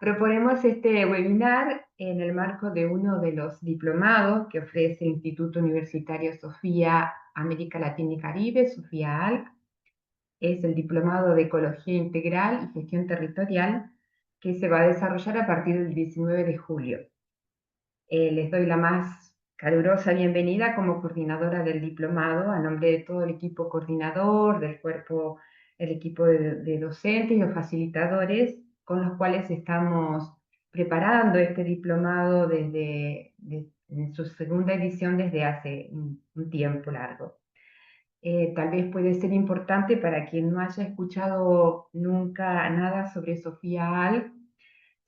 Proponemos este webinar en el marco de uno de los diplomados que ofrece el Instituto Universitario Sofía América Latina y Caribe, Sofía ALC. Es el Diplomado de Ecología Integral y Gestión Territorial que se va a desarrollar a partir del 19 de julio. Les doy la más calurosa bienvenida como coordinadora del diplomado a nombre de todo el equipo coordinador, del cuerpo, el equipo de docentes y los facilitadores con los cuales estamos preparando este diplomado en su segunda edición desde hace un tiempo largo. Tal vez puede ser importante para quien no haya escuchado nunca nada sobre Sofía Al,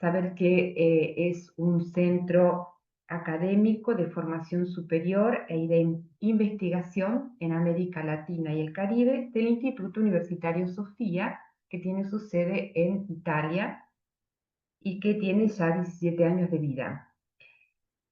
saber que es un centro académico de formación superior y de investigación en América Latina y el Caribe del Instituto Universitario Sofía, que tiene su sede en Italia y que tiene ya 17 años de vida.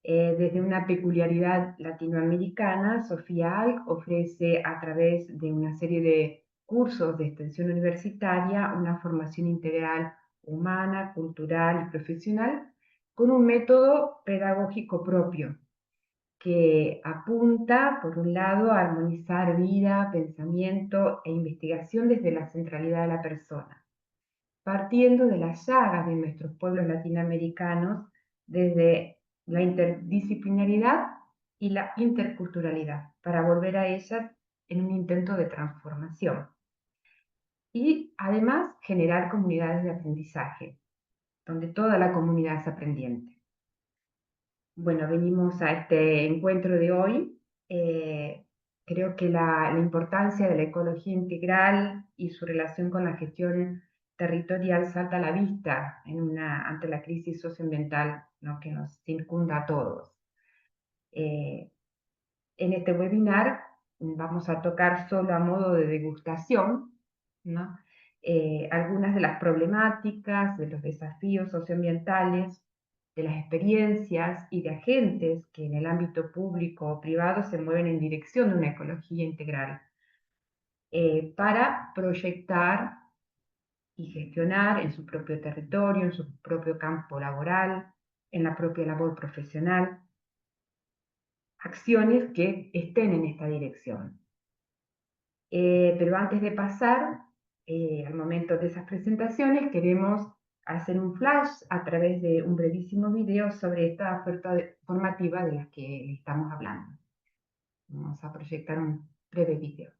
Desde una peculiaridad latinoamericana, Sofía Alc ofrece a través de una serie de cursos de extensión universitaria una formación integral humana, cultural y profesional con un método pedagógico propio que apunta, por un lado, a armonizar vida, pensamiento e investigación desde la centralidad de la persona, partiendo de las llagas de nuestros pueblos latinoamericanos desde la interdisciplinaridad y la interculturalidad, para volver a ellas en un intento de transformación. Y además generar comunidades de aprendizaje, donde toda la comunidad es aprendiente. Bueno, venimos a este encuentro de hoy. Creo que la importancia de la ecología integral y su relación con la gestión territorial salta a la vista ante la crisis socioambiental, ¿no?, que nos circunda a todos. En este webinar vamos a tocar solo a modo de degustación, ¿no?, algunas de las problemáticas, de los desafíos socioambientales, de las experiencias y de agentes que en el ámbito público o privado se mueven en dirección de una ecología integral, para proyectar y gestionar en su propio territorio, en su propio campo laboral, en la propia labor profesional, acciones que estén en esta dirección. Pero antes de pasar al momento de esas presentaciones, queremos hacer un flash a través de un brevísimo video sobre esta oferta formativa de la que estamos hablando. Vamos a proyectar un breve video.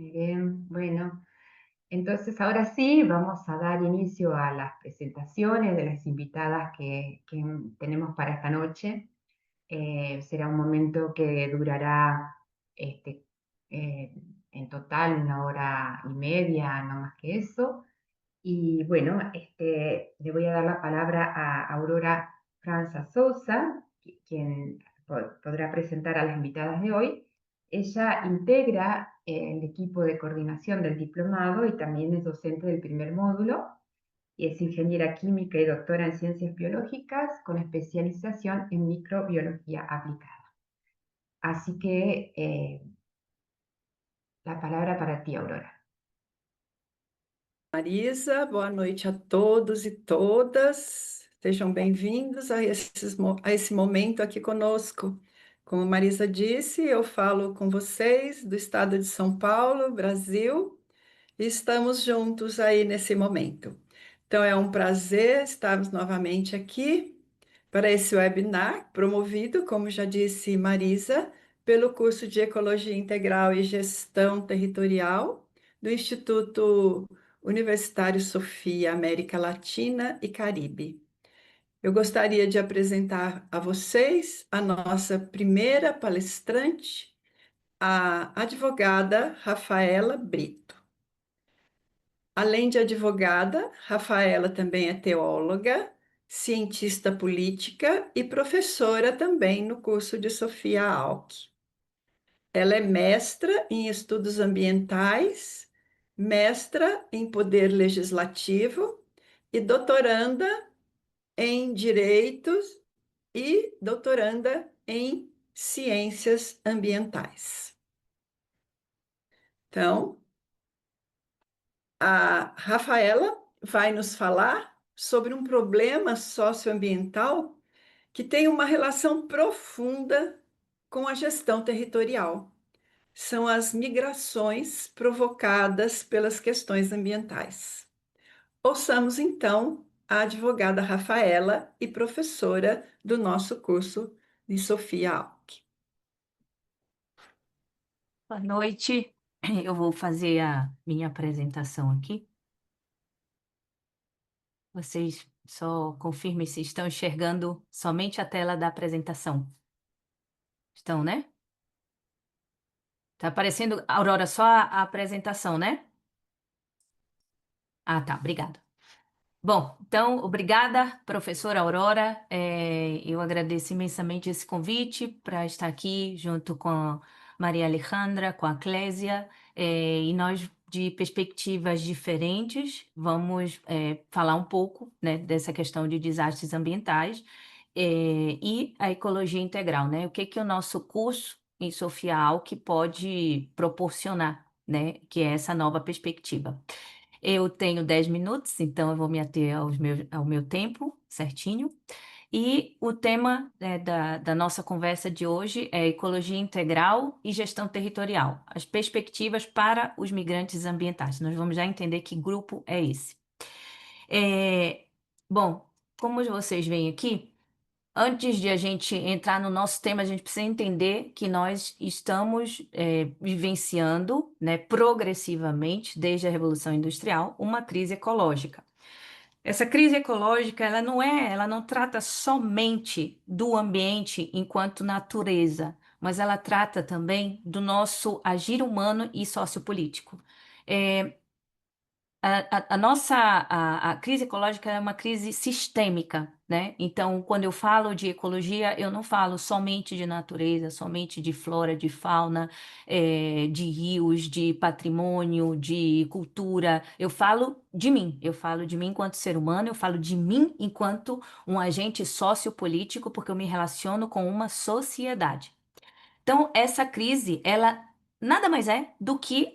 Muy bien, bueno, entonces ahora sí vamos a dar inicio a las presentaciones de las invitadas que tenemos para esta noche. Será un momento que durará este, eh, en total 1 hora y media, no más que eso. Y bueno, le voy a dar la palabra a Aurora Franza Sousa, quien podrá presentar a las invitadas de hoy. Ella integra el equipo de coordinación del diplomado y también es docente del primer módulo. Es ingeniera química y doctora en ciencias biológicas con especialización en microbiología aplicada. Así que la palabra para ti, Aurora. Marisa, boa noite a todos e todas. Sejam bem-vindos a esse momento aqui conosco. Como Marisa disse, eu falo com vocês do estado de São Paulo, Brasil, e estamos juntos aí nesse momento. Então, é um prazer estarmos novamente aqui para esse webinar, promovido, como já disse Marisa, pelo curso de Ecologia Integral e Gestão Territorial do Instituto Universitário Sofia, América Latina e Caribe. Eu gostaria de apresentar a vocês a nossa primeira palestrante, a advogada Rafaela Brito. Além de advogada, Rafaela também é teóloga, cientista política e professora também no curso de Sofia Alck. Ela é mestra em estudos ambientais, mestra em poder legislativo e doutoranda em direitos e doutoranda em ciências ambientais. Então, a Rafaela vai nos falar sobre um problema socioambiental que tem uma relação profunda com a gestão territorial. São as migrações provocadas pelas questões ambientais. Ouçamos então a advogada Rafaela e professora do nosso curso de Sofia Alck. Boa noite, eu vou fazer a minha apresentação aqui. Vocês só confirmem se estão enxergando somente a tela da apresentação. Estão, né? Tá aparecendo, Aurora, só a apresentação, né? Ah, tá, obrigada. Bom, então, obrigada, professora Aurora. Eu agradeço imensamente esse convite para estar aqui junto com a Maria Alejandra, com a Clésia, e nós, de perspectivas diferentes, vamos falar um pouco, né, dessa questão de desastres ambientais e a ecologia integral, né? O que que o nosso curso em Sofia Alck pode proporcionar, né? Que é essa nova perspectiva. Eu tenho 10 minutos, então eu vou me ater ao meu tempo certinho. E o tema da nossa conversa de hoje é ecologia integral e gestão territorial, as perspectivas para os migrantes ambientais. Nós vamos já entender que grupo é esse. Bom, como vocês veem aqui, antes de a gente entrar no nosso tema, a gente precisa entender que nós estamos vivenciando, né, progressivamente, desde a Revolução Industrial, uma crise ecológica. Essa crise ecológica, ela não trata somente do ambiente enquanto natureza, mas ela trata também do nosso agir humano e sociopolítico. A crise ecológica é uma crise sistêmica, né? Então, quando eu falo de ecologia, eu não falo somente de natureza, somente de flora, de fauna, de rios, de patrimônio, de cultura. Eu falo de mim, enquanto ser humano, eu falo de mim enquanto um agente sociopolítico, porque eu me relaciono com uma sociedade. Então, essa crise, ela nada mais é do que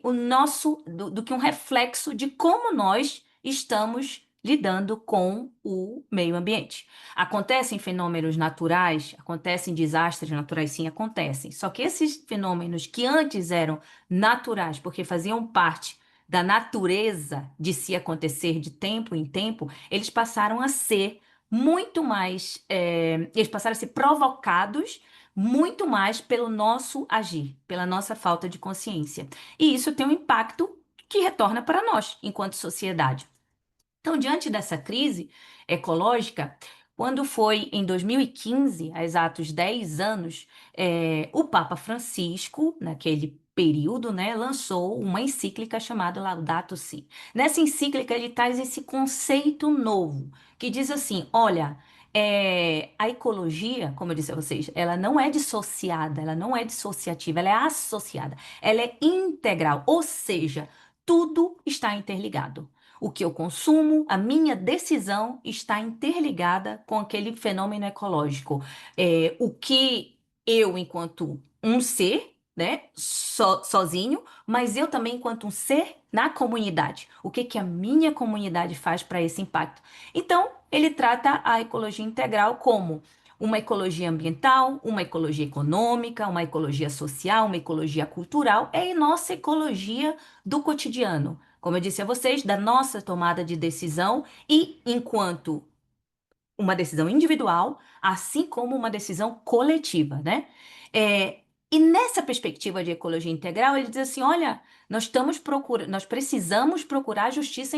do que um reflexo de como nós estamos lidando com o meio ambiente. Acontecem fenômenos naturais, acontecem desastres naturais, sim, acontecem. Só que esses fenômenos que antes eram naturais, porque faziam parte da natureza de se acontecer de tempo em tempo, eles passaram a ser muito mais, eles passaram a ser provocados muito mais pelo nosso agir, pela nossa falta de consciência. E isso tem um impacto que retorna para nós, enquanto sociedade. Então, diante dessa crise ecológica, quando foi em 2015, há exatos 10 anos, o Papa Francisco, naquele período, né, lançou uma encíclica chamada Laudato Si. Nessa encíclica, ele traz esse conceito novo, que diz assim: olha, A ecologia, como eu disse a vocês, ela não é dissociada, ela não é dissociativa, ela é associada, ela é integral, ou seja, tudo está interligado. O que eu consumo, a minha decisão está interligada com aquele fenômeno ecológico. O que eu, enquanto um ser, né, sozinho, mas eu também enquanto um ser na comunidade. O que que a minha comunidade faz para esse impacto? Então, ele trata a ecologia integral como uma ecologia ambiental, uma ecologia econômica, uma ecologia social, uma ecologia cultural, é a nossa ecologia do cotidiano. Como eu disse a vocês, da nossa tomada de decisão e enquanto uma decisão individual, assim como uma decisão coletiva, né? É, e nessa perspectiva de ecologia integral, ele diz assim: olha, nós precisamos procurar justiça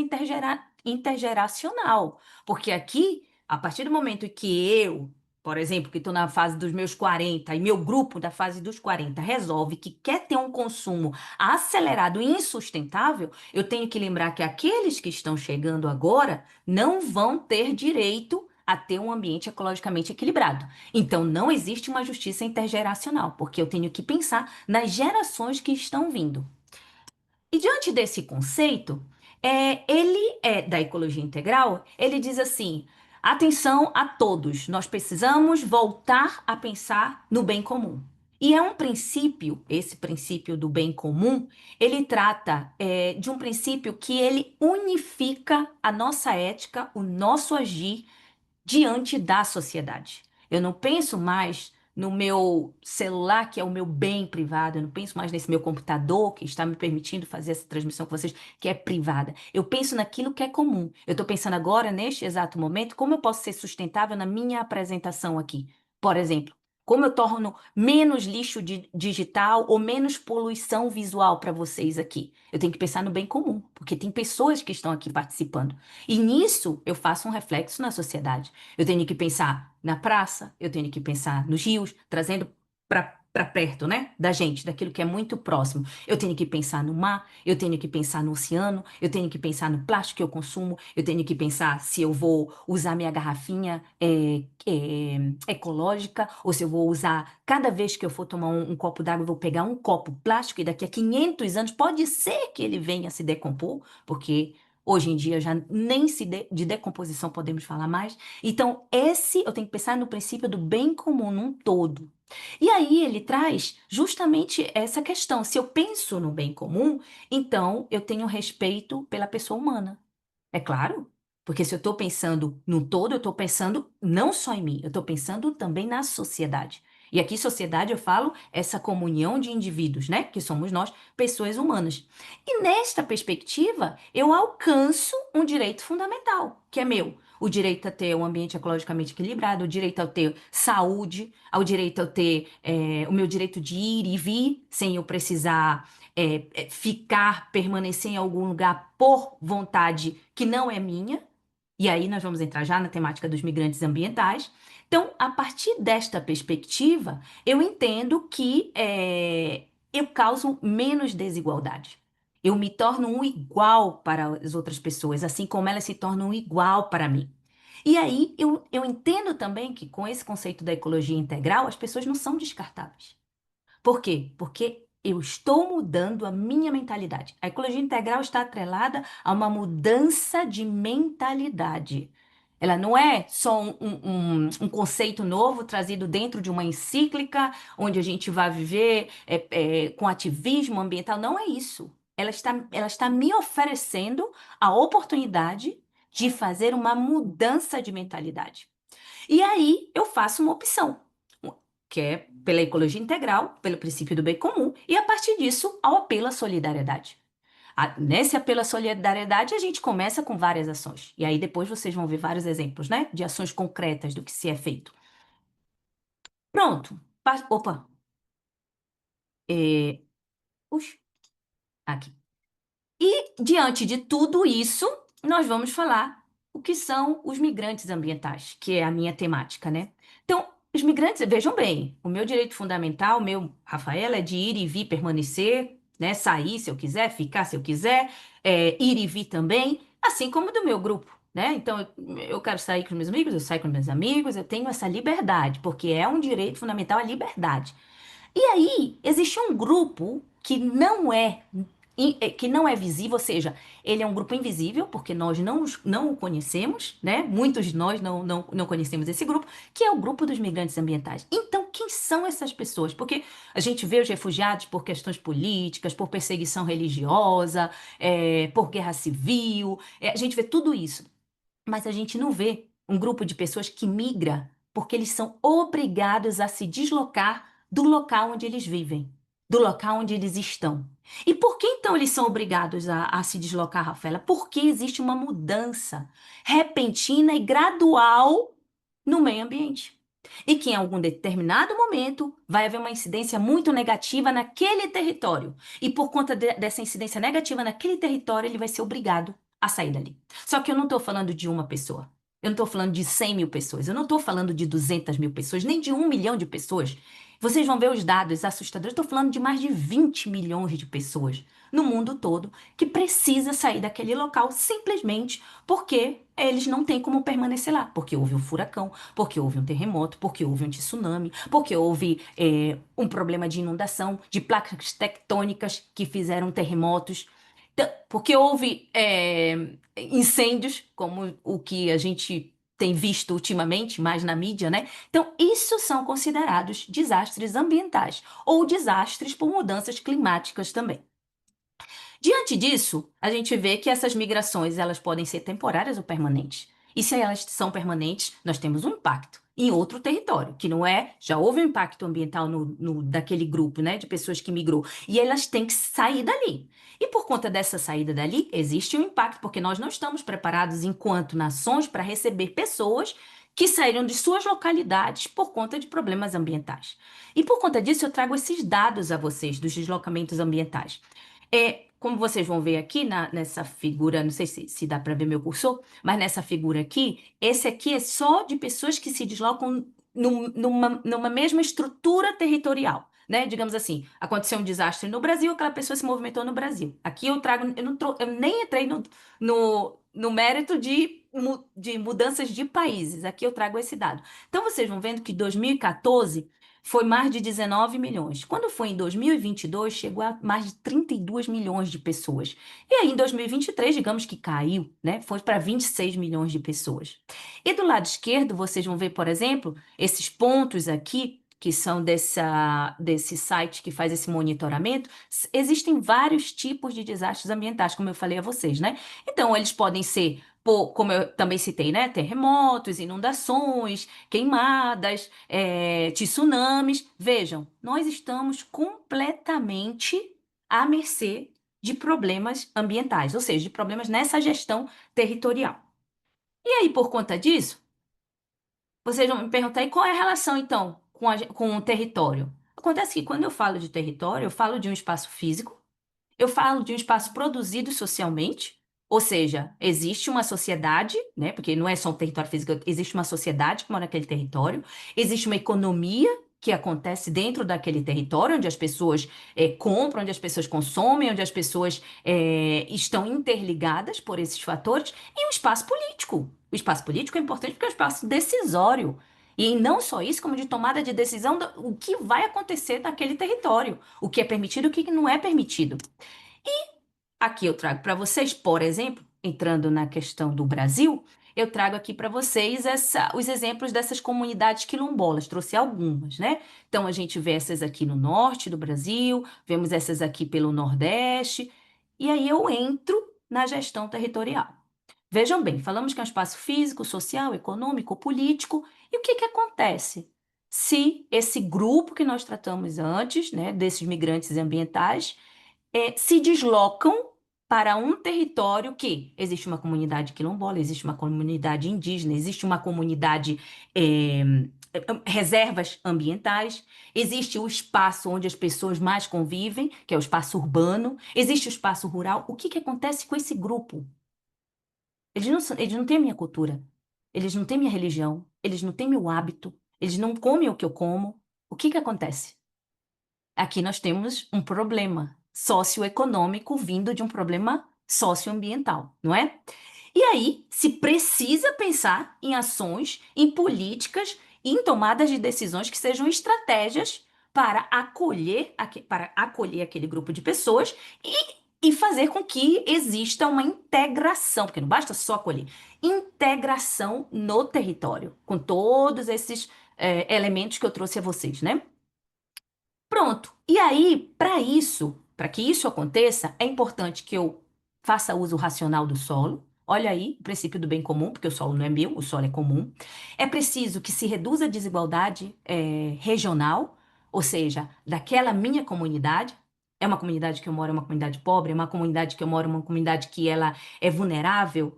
intergeracional, porque aqui, a partir do momento que eu, por exemplo, que estou na fase dos meus 40 e meu grupo da fase dos 40 resolve que quer ter um consumo acelerado e insustentável, eu tenho que lembrar que aqueles que estão chegando agora não vão ter direito a ter um ambiente ecologicamente equilibrado. Então, não existe uma justiça intergeracional, porque eu tenho que pensar nas gerações que estão vindo. E diante desse conceito, ele é da ecologia integral, ele diz assim: atenção a todos, nós precisamos voltar a pensar no bem comum. E é um princípio, esse princípio do bem comum, ele trata de um princípio que ele unifica a nossa ética, o nosso agir diante da sociedade. Eu não penso mais no meu celular, que é o meu bem privado, eu não penso mais nesse meu computador que está me permitindo fazer essa transmissão com vocês, que é privada. Eu penso naquilo que é comum. Eu estou pensando agora, neste exato momento, como eu posso ser sustentável na minha apresentação aqui. Por exemplo, como eu torno menos lixo digital ou menos poluição visual para vocês aqui. Eu tenho que pensar no bem comum, porque tem pessoas que estão aqui participando. E nisso eu faço um reflexo na sociedade. Eu tenho que pensar na praça, eu tenho que pensar nos rios, trazendo para perto, né, da gente, daquilo que é muito próximo. Eu tenho que pensar no mar, eu tenho que pensar no oceano, eu tenho que pensar no plástico que eu consumo, eu tenho que pensar se eu vou usar minha garrafinha ecológica ou se eu vou usar, cada vez que eu for tomar um copo d'água, eu vou pegar um copo plástico e daqui a 500 anos pode ser que ele venha se decompor, porque hoje em dia já nem de decomposição podemos falar mais. Então, eu tenho que pensar no princípio do bem comum num todo. E aí ele traz justamente essa questão. Se eu penso no bem comum, então eu tenho respeito pela pessoa humana. É claro, porque se eu estou pensando no todo, eu estou pensando não só em mim, eu estou pensando também na sociedade. E aqui, sociedade, eu falo essa comunhão de indivíduos, né? Que somos nós, pessoas humanas. E nesta perspectiva, eu alcanço um direito fundamental, que é meu. O direito a ter um ambiente ecologicamente equilibrado, o direito a ter saúde, ao direito a ter o meu direito de ir e vir, sem eu precisar ficar, permanecer em algum lugar por vontade que não é minha. E aí nós vamos entrar já na temática dos migrantes ambientais. Então, a partir desta perspectiva, eu entendo que eu causo menos desigualdade. Eu me torno um igual para as outras pessoas, assim como elas se tornam um igual para mim. E aí eu entendo também que com esse conceito da ecologia integral, as pessoas não são descartáveis. Por quê? Porque eu estou mudando a minha mentalidade. A ecologia integral está atrelada a uma mudança de mentalidade. Ela não é só um conceito novo trazido dentro de uma encíclica, onde a gente vai viver com ativismo ambiental. Não é isso. Ela está me oferecendo a oportunidade de fazer uma mudança de mentalidade. E aí eu faço uma opção, que é pela ecologia integral, pelo princípio do bem comum, e a partir disso, ao apelo à solidariedade. Nesse apelo à solidariedade, a gente começa com várias ações. E aí depois vocês vão ver vários exemplos, né? De ações concretas do que se é feito. Pronto. Opa. É... Ux, aqui. E diante de tudo isso, nós vamos falar o que são os migrantes ambientais, que é a minha temática, né? Então, os migrantes, vejam bem, o meu direito fundamental, o meu, Rafaela, é de ir e vir, permanecer, né? Sair se eu quiser, ficar se eu quiser, ir e vir também, assim como do meu grupo. né? Então, eu quero sair com os meus amigos, eu saio com os meus amigos, eu tenho essa liberdade, porque é um direito fundamental a liberdade. E aí, existe um grupo que não é visível, ou seja, ele é um grupo invisível, porque nós não o conhecemos, né? Muitos de nós não conhecemos esse grupo, que é o grupo dos migrantes ambientais. Então, quem são essas pessoas? Porque a gente vê os refugiados por questões políticas, por perseguição religiosa, por guerra civil, a gente vê tudo isso. Mas a gente não vê um grupo de pessoas que migra porque eles são obrigados a se deslocar do local onde eles vivem, do local onde eles estão. E por que então eles são obrigados a se deslocar, Rafaela? Porque existe uma mudança repentina e gradual no meio ambiente. E que em algum determinado momento vai haver uma incidência muito negativa naquele território. E por conta dessa incidência negativa naquele território, ele vai ser obrigado a sair dali. Só que eu não estou falando de uma pessoa. Eu não estou falando de 100 mil pessoas. Eu não estou falando de 200 mil pessoas, nem de 1 milhão de pessoas. Vocês vão ver os dados assustadores. Eu estou falando de mais de 20 milhões de pessoas no mundo todo que precisa sair daquele local simplesmente porque eles não têm como permanecer lá. Porque houve um furacão, porque houve um terremoto, porque houve um tsunami, porque houve um problema de inundação, de placas tectônicas que fizeram terremotos. Então, porque houve incêndios, como o que a gente tem visto ultimamente, mais na mídia, né? Então, isso são considerados desastres ambientais ou desastres por mudanças climáticas também. Diante disso, a gente vê que essas migrações elas podem ser temporárias ou permanentes. E se elas são permanentes, nós temos um impacto em outro território, que não é, já houve um impacto ambiental daquele grupo, né, de pessoas que migrou, e elas têm que sair dali. E por conta dessa saída dali, existe um impacto, porque nós não estamos preparados enquanto nações para receber pessoas que saíram de suas localidades por conta de problemas ambientais. E por conta disso, eu trago esses dados a vocês dos deslocamentos ambientais. Como vocês vão ver aqui nessa figura, não sei se dá para ver meu cursor, mas nessa figura aqui, esse aqui é só de pessoas que se deslocam numa mesma estrutura territorial, né? Digamos assim, aconteceu um desastre no Brasil, aquela pessoa se movimentou no Brasil. Aqui eu trago, eu nem entrei no mérito de mudanças de países. Aqui eu trago esse dado. Então vocês vão vendo que 2014 foi mais de 19 milhões. Quando foi em 2022, chegou a mais de 32 milhões de pessoas. E aí, em 2023, digamos que caiu, né? Foi para 26 milhões de pessoas. E do lado esquerdo, vocês vão ver, por exemplo, esses pontos aqui, que são desse site que faz esse monitoramento. Existem vários tipos de desastres ambientais, como eu falei a vocês, né? Então, eles podem ser, como eu também citei, né? Terremotos, inundações, queimadas, tsunamis. Vejam, nós estamos completamente à mercê de problemas ambientais, ou seja, de problemas nessa gestão territorial. E aí, por conta disso, vocês vão me perguntar, e qual é a relação, então, com o território? Acontece que quando eu falo de território, eu falo de um espaço físico, eu falo de um espaço produzido socialmente, ou seja, existe uma sociedade, né? Porque não é só um território físico, existe uma sociedade que mora naquele território, existe uma economia que acontece dentro daquele território, onde as pessoas compram, onde as pessoas consomem, onde as pessoas estão interligadas por esses fatores, e um espaço político. O espaço político é importante porque é um espaço decisório. E não só isso, como de tomada de decisão do que vai acontecer naquele território, o que é permitido e o que não é permitido. Aqui eu trago para vocês, por exemplo, entrando na questão do Brasil, eu trago aqui para vocês os exemplos dessas comunidades quilombolas. Trouxe algumas, né? Então a gente vê essas aqui no norte do Brasil, vemos essas aqui pelo Nordeste, e aí eu entro na gestão territorial. Vejam bem, falamos que é um espaço físico, social, econômico, político, e o que que acontece? Se esse grupo que nós tratamos antes, né, desses migrantes ambientais, se deslocam para um território que existe uma comunidade quilombola, existe uma comunidade indígena, existe uma comunidade, reservas ambientais, existe o espaço onde as pessoas mais convivem, que é o espaço urbano, existe o espaço rural. O que que acontece com esse grupo? Eles não têm a minha cultura, eles não têm minha religião, eles não têm meu hábito, eles não comem o que eu como. O que que acontece? Aqui nós temos um problema socioeconômico vindo de um problema socioambiental, não é? E aí se precisa pensar em ações, em políticas, em tomadas de decisões que sejam estratégias para acolher aquele grupo de pessoas e fazer com que exista uma integração, porque não basta só acolher, integração no território, com todos esses elementos que eu trouxe a vocês, né? Pronto. E aí, para que isso aconteça, é importante que eu faça uso racional do solo. Olha aí, o princípio do bem comum, porque o solo não é meu, o solo é comum. É preciso que se reduza a desigualdade regional, ou seja, daquela minha comunidade. É uma comunidade que eu moro, é uma comunidade pobre, é uma comunidade que eu moro, é uma comunidade que ela é vulnerável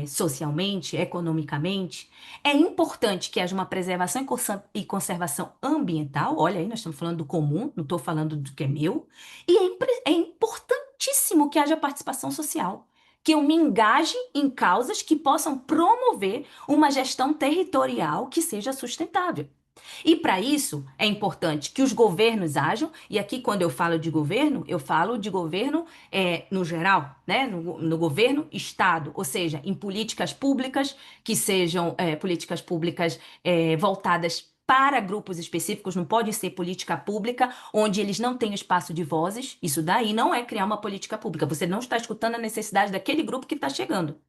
socialmente, economicamente. É importante que haja uma preservação e conservação ambiental. Olha aí, nós estamos falando do comum, não estou falando do que é meu. E é importantíssimo que haja participação social, que eu me engaje em causas que possam promover uma gestão territorial que seja sustentável. E para isso é importante que os governos ajam, e aqui quando eu falo de governo no geral, né? No governo Estado, ou seja, em políticas públicas que sejam políticas públicas voltadas para grupos específicos, não pode ser política pública onde eles não têm espaço de vozes. Isso daí não é criar uma política pública. Você não está escutando a necessidade daquele grupo que está chegando.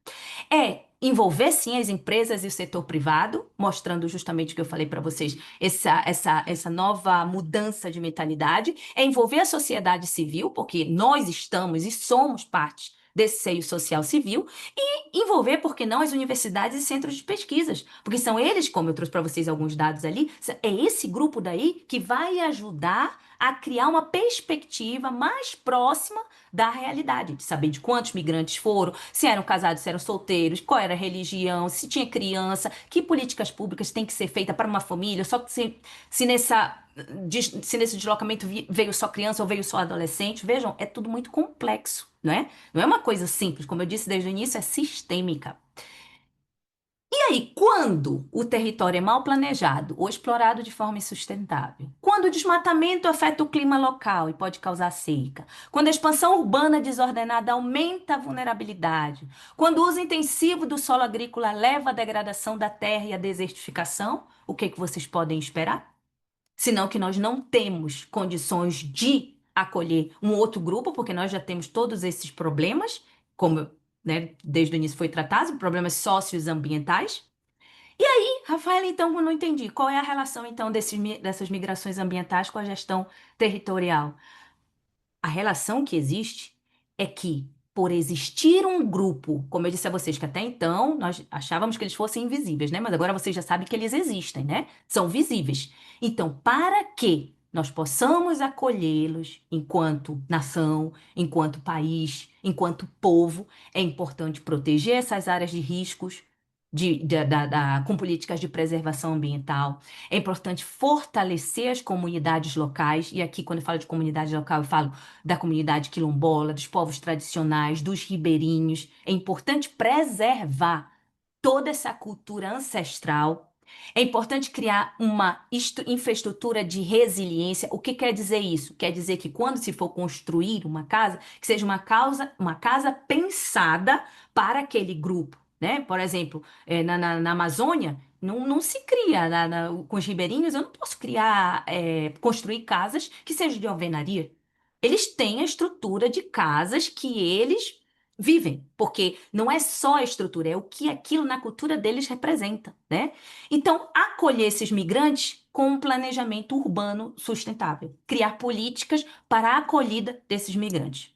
É envolver sim as empresas e o setor privado, mostrando justamente o que eu falei para vocês, essa nova mudança de mentalidade. É envolver a sociedade civil, porque nós estamos e somos parte desse seio social civil, e envolver, por que não, as universidades e centros de pesquisas, porque são eles, como eu trouxe para vocês alguns dados ali, é esse grupo daí que vai ajudar a criar uma perspectiva mais próxima da realidade, de saber de quantos migrantes foram, se eram casados, se eram solteiros, qual era a religião, se tinha criança, que políticas públicas têm que ser feitas para uma família, só que se se nesse deslocamento veio só criança ou veio só adolescente. Vejam, é tudo muito complexo, não é? Não é uma coisa simples, como eu disse desde o início, é sistêmica. E aí, quando o território é mal planejado ou explorado de forma insustentável, quando o desmatamento afeta o clima local e pode causar seca, quando a expansão urbana desordenada aumenta a vulnerabilidade, quando o uso intensivo do solo agrícola leva à degradação da terra e à desertificação, o que é que vocês podem esperar? Senão que nós não temos condições de acolher um outro grupo, porque nós já temos todos esses problemas, como, né, desde o início foi tratado, problemas socioambientais. E, Rafaela, então, eu não entendi. Qual é a relação, então, dessas migrações ambientais com a gestão territorial? A relação que existe é que, por existir um grupo, como eu disse a vocês, que até então nós achávamos que eles fossem invisíveis, né? Mas agora vocês já sabem que eles existem, né? São visíveis. Então, para que nós possamos acolhê-los enquanto nação, enquanto país, enquanto povo, é importante proteger essas áreas de riscos. Com políticas de preservação ambiental. É importante fortalecer as comunidades locais, e aqui, quando eu falo de comunidade local, eu falo da comunidade quilombola, dos povos tradicionais, dos ribeirinhos. É importante preservar toda essa cultura ancestral. É importante criar uma infraestrutura de resiliência. O que quer dizer isso? Quer dizer que quando se for construir uma casa, que seja uma casa pensada para aquele grupo, né? Por exemplo, na Amazônia, não se cria, com os ribeirinhos, eu não posso construir casas que sejam de alvenaria. Eles têm a estrutura de casas que eles vivem, porque não é só a estrutura, é o que aquilo na cultura deles representa, né? Então, acolher esses migrantes com um planejamento urbano sustentável, criar políticas para a acolhida desses migrantes.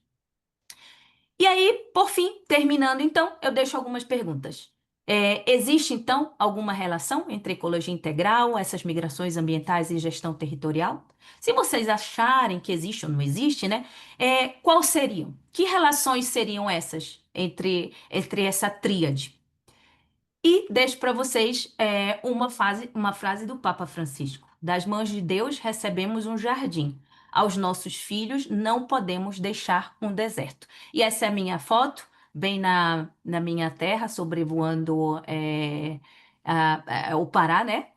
E aí, por fim, terminando então, eu deixo algumas perguntas. Existe então alguma relação entre ecologia integral, essas migrações ambientais e gestão territorial? Se vocês acharem que existe ou não existe, né? Quais seriam? Que relações seriam essas entre essa tríade? E deixo para vocês uma frase do Papa Francisco: das mãos de Deus recebemos um jardim. Aos nossos filhos não podemos deixar um deserto. E essa é a minha foto, bem na minha terra, sobrevoando o Pará, né?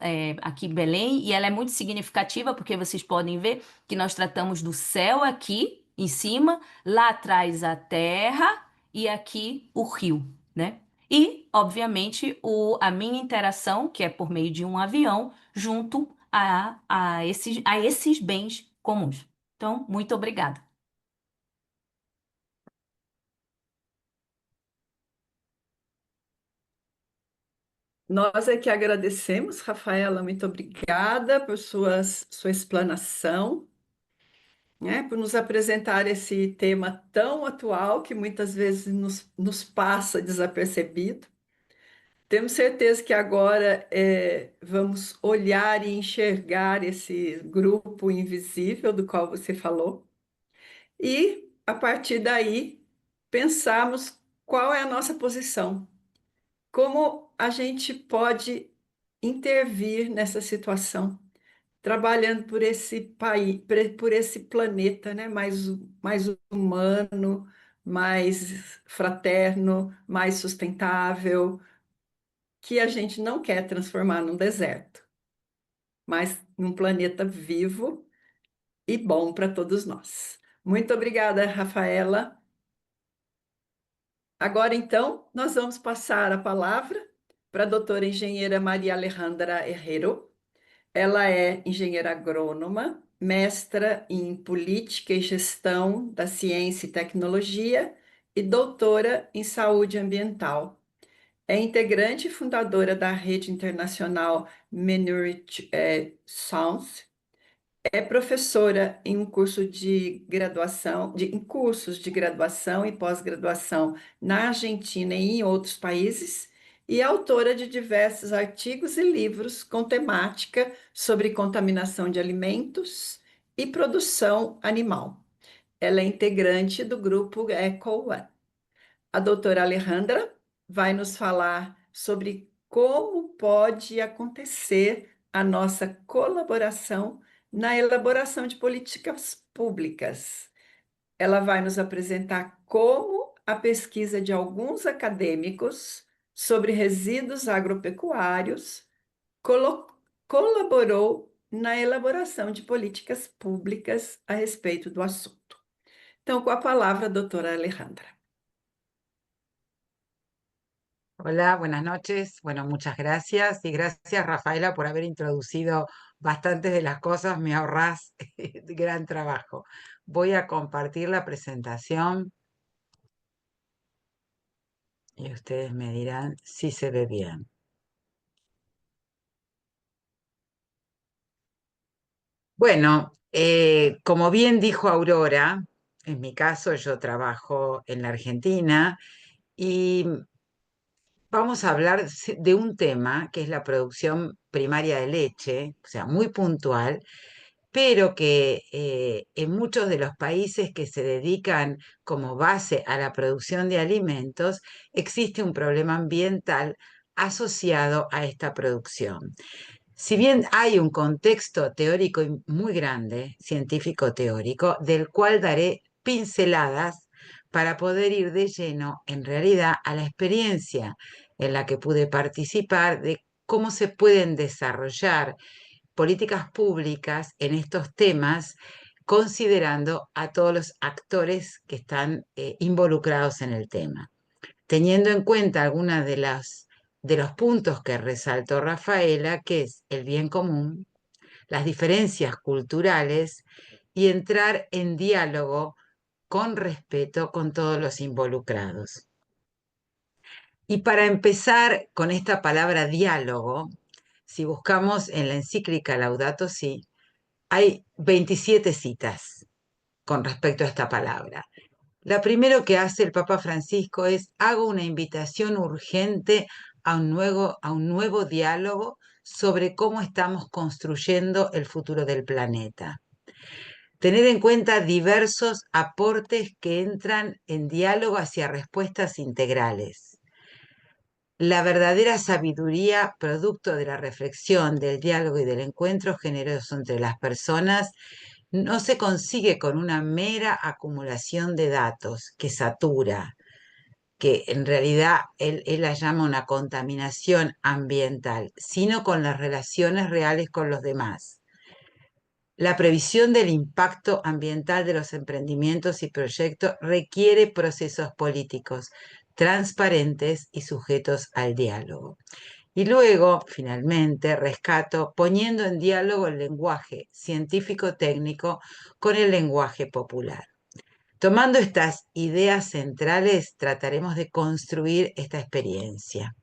Aqui em Belém. E ela é muito significativa porque vocês podem ver que nós tratamos do céu aqui em cima, lá atrás a terra e aqui o rio, né? E, obviamente, a minha interação, que é por meio de um avião, junto a esses bens comuns. Então, muito obrigada. Nós é que agradecemos, Rafaela, muito obrigada por sua explanação, né, por nos apresentar esse tema tão atual que muitas vezes nos passa desapercebido. Temos certeza que agora vamos olhar e enxergar esse grupo invisível do qual você falou e, a partir daí, pensarmos qual é a nossa posição, como a gente pode intervir nessa situação, trabalhando por esse país, por esse planeta, né, mais humano, mais fraterno, mais sustentável, que a gente não quer transformar num deserto, mas num planeta vivo e bom para todos nós. Muito obrigada, Rafaela. Agora, então, nós vamos passar a palavra para a doutora engenheira Maria Alejandra Herrero. Ela é engenheira agrônoma, mestra em política e gestão da ciência e tecnologia e doutora em saúde ambiental. É integrante e fundadora da rede internacional Minority Sounds. É professora em um curso de graduação, em cursos de graduação e pós-graduação na Argentina e em outros países, e é autora de diversos artigos e livros com temática sobre contaminação de alimentos e produção animal. Ela é integrante do grupo EcoOne. A doutora Alejandra vai nos falar sobre como pode acontecer a nossa colaboração na elaboração de políticas públicas. Ela vai nos apresentar como a pesquisa de alguns acadêmicos sobre resíduos agropecuários colaborou na elaboração de políticas públicas a respeito do assunto. Então, com a palavra, a doutora Alejandra. Hola, buenas noches. Bueno, muchas gracias y gracias Rafaela por haber introducido bastantes de las cosas, me ahorrás gran trabajo. Voy a compartir la presentación y ustedes me dirán si se ve bien. Bueno, como bien dijo Aurora, en mi caso yo trabajo en la Argentina y vamos a hablar de un tema que es la producción primaria de leche, o sea, muy puntual, pero que en muchos de los países que se dedican como base a la producción de alimentos, existe un problema ambiental asociado a esta producción. Si bien hay un contexto teórico muy grande, científico teórico, del cual daré pinceladas para poder ir de lleno, en realidad, a la experiencia en la que pude participar de cómo se pueden desarrollar políticas públicas en estos temas, considerando a todos los actores que están involucrados en el tema. Teniendo en cuenta algunas de los puntos que resaltó Rafaela, que es el bien común, las diferencias culturales y entrar en diálogo con respeto con todos los involucrados. Y para empezar con esta palabra diálogo, si buscamos en la encíclica Laudato Si, hay 27 citas con respecto a esta palabra. La primera que hace el Papa Francisco es: hago una invitación urgente a un nuevo diálogo sobre cómo estamos construyendo el futuro del planeta. Tener en cuenta diversos aportes que entran en diálogo hacia respuestas integrales. La verdadera sabiduría, producto de la reflexión, del diálogo y del encuentro generoso entre las personas, no se consigue con una mera acumulación de datos que satura, que en realidad él la llama una contaminación ambiental, sino con las relaciones reales con los demás. La previsión del impacto ambiental de los emprendimientos y proyectos requiere procesos políticos, transparentes y sujetos al diálogo. Y luego, finalmente, rescato poniendo en diálogo el lenguaje científico-técnico con el lenguaje popular. Tomando estas ideas centrales, trataremos de construir esta experiencia.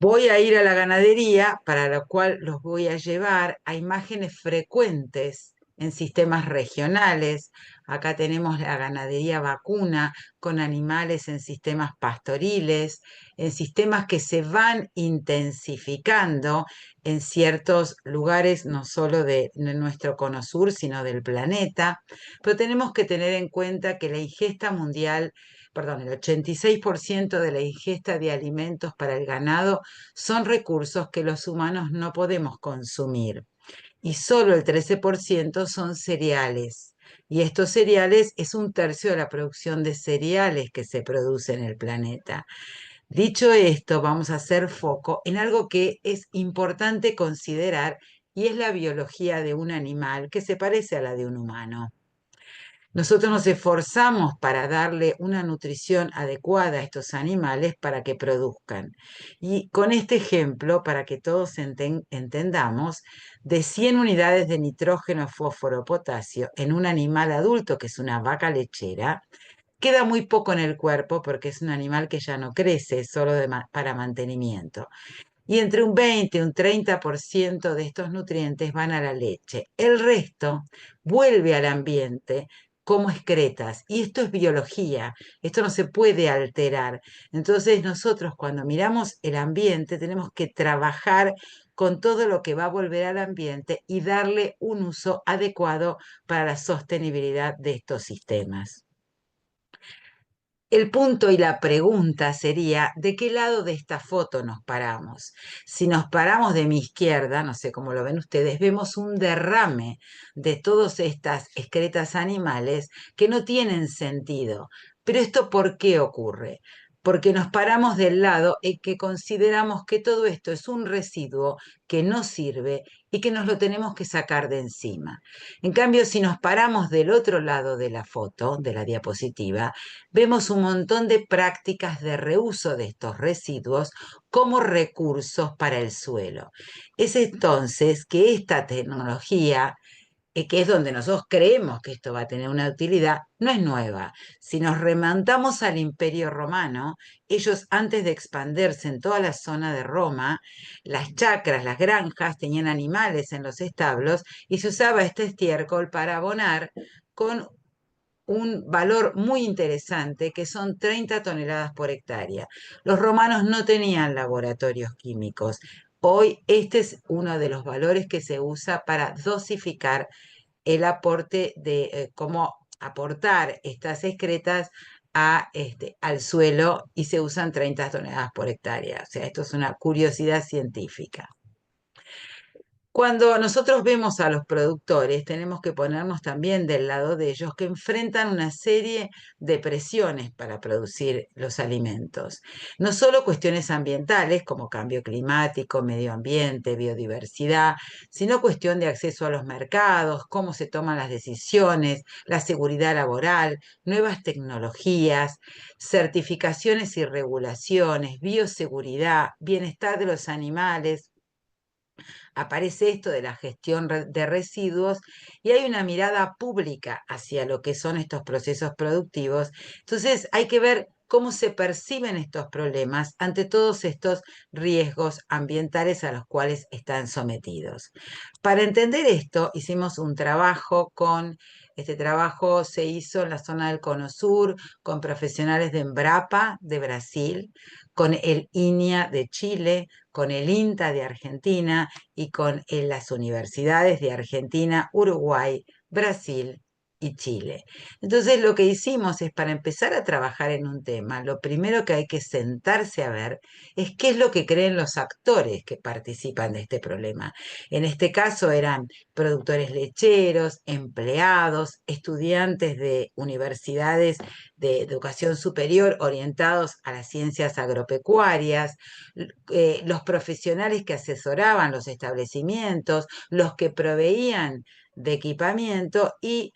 Voy a ir a la ganadería, para lo cual los voy a llevar a imágenes frecuentes en sistemas regionales. Acá tenemos la ganadería vacuna con animales en sistemas pastoriles, en sistemas que se van intensificando en ciertos lugares, no solo de nuestro cono sur, sino del planeta. Pero tenemos que tener en cuenta que la ingesta mundial, perdón, el 86% de la ingesta de alimentos para el ganado son recursos que los humanos no podemos consumir. Y solo el 13% son cereales. Y estos cereales es 1/3 de la producción de cereales que se produce en el planeta. Dicho esto, vamos a hacer foco en algo que es importante considerar y es la biología de un animal que se parece a la de un humano. Nosotros nos esforzamos para darle una nutrición adecuada a estos animales para que produzcan. Y con este ejemplo, para que todos entendamos, de 100 unidades de nitrógeno, fósforo, potasio en un animal adulto, que es una vaca lechera, queda muy poco en el cuerpo porque es un animal que ya no crece, es solo para mantenimiento. Y entre un 20 y un 30% de estos nutrientes van a la leche. El resto vuelve al ambiente como excretas. Y esto es biología, esto no se puede alterar. Entonces nosotros cuando miramos el ambiente tenemos que trabajar con todo lo que va a volver al ambiente y darle un uso adecuado para la sostenibilidad de estos sistemas. El punto y la pregunta sería, ¿de qué lado de esta foto nos paramos? Si nos paramos de mi izquierda, no sé cómo lo ven ustedes, vemos un derrame de todas estas excretas animales que no tienen sentido. Pero ¿esto por qué ocurre? Porque nos paramos del lado en que consideramos que todo esto es un residuo que no sirve y que nos lo tenemos que sacar de encima. En cambio, si nos paramos del otro lado de la foto, de la diapositiva, vemos un montón de prácticas de reuso de estos residuos como recursos para el suelo. Es entonces que esta tecnología, que es donde nosotros creemos que esto va a tener una utilidad, no es nueva. Si nos remontamos al Imperio Romano, ellos antes de expandirse en toda la zona de Roma, las chacras, las granjas, tenían animales en los establos y se usaba este estiércol para abonar con un valor muy interesante, que son 30 toneladas por hectárea. Los romanos no tenían laboratorios químicos. Hoy este es uno de los valores que se usa para dosificar el aporte de cómo aportar estas excretas al suelo, y se usan 30 toneladas por hectárea. O sea, esto es una curiosidad científica. Cuando nosotros vemos a los productores, tenemos que ponernos también del lado de ellos, que enfrentan una serie de presiones para producir los alimentos. No solo cuestiones ambientales como cambio climático, medio ambiente, biodiversidad, sino cuestión de acceso a los mercados, cómo se toman las decisiones, la seguridad laboral, nuevas tecnologías, certificaciones y regulaciones, bioseguridad, bienestar de los animales. Aparece esto de la gestión de residuos y hay una mirada pública hacia lo que son estos procesos productivos. Entonces hay que ver cómo se perciben estos problemas ante todos estos riesgos ambientales a los cuales están sometidos. Para entender esto, hicimos un trabajo este trabajo se hizo en la zona del Cono Sur, con profesionales de Embrapa de Brasil, con el INIA de Chile, con el INTA de Argentina y con las universidades de Argentina, Uruguay, Brasil y Chile. Entonces lo que hicimos es, para empezar a trabajar en un tema, lo primero que hay que sentarse a ver es qué es lo que creen los actores que participan de este problema. En este caso eran productores lecheros, empleados, estudiantes de universidades de educación superior orientados a las ciencias agropecuarias, los profesionales que asesoraban los establecimientos, los que proveían de equipamiento y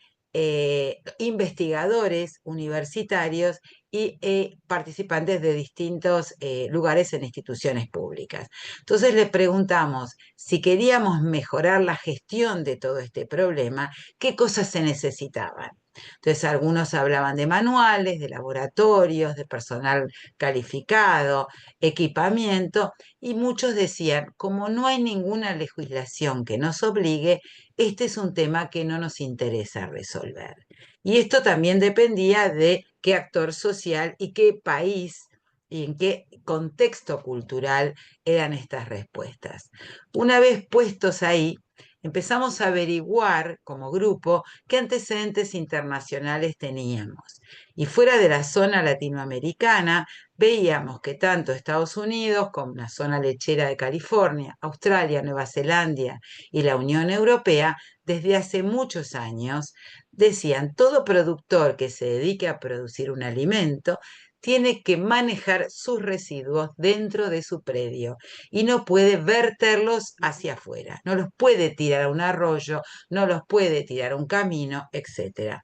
investigadores universitarios y participantes de distintos lugares en instituciones públicas. Entonces les preguntamos si queríamos mejorar la gestión de todo este problema, qué cosas se necesitaban. Entonces algunos hablaban de manuales, de laboratorios, de personal calificado, equipamiento, y muchos decían, como no hay ninguna legislación que nos obligue, este es un tema que no nos interesa resolver. Y esto también dependía de qué actor social y qué país y en qué contexto cultural eran estas respuestas. Una vez puestos ahí, empezamos a averiguar como grupo qué antecedentes internacionales teníamos. Y fuera de la zona latinoamericana, veíamos que tanto Estados Unidos como la zona lechera de California, Australia, Nueva Zelanda y la Unión Europea, desde hace muchos años, decían, todo productor que se dedique a producir un alimento tiene que manejar sus residuos dentro de su predio y no puede verterlos hacia afuera, no los puede tirar a un arroyo, no los puede tirar a un camino, etc.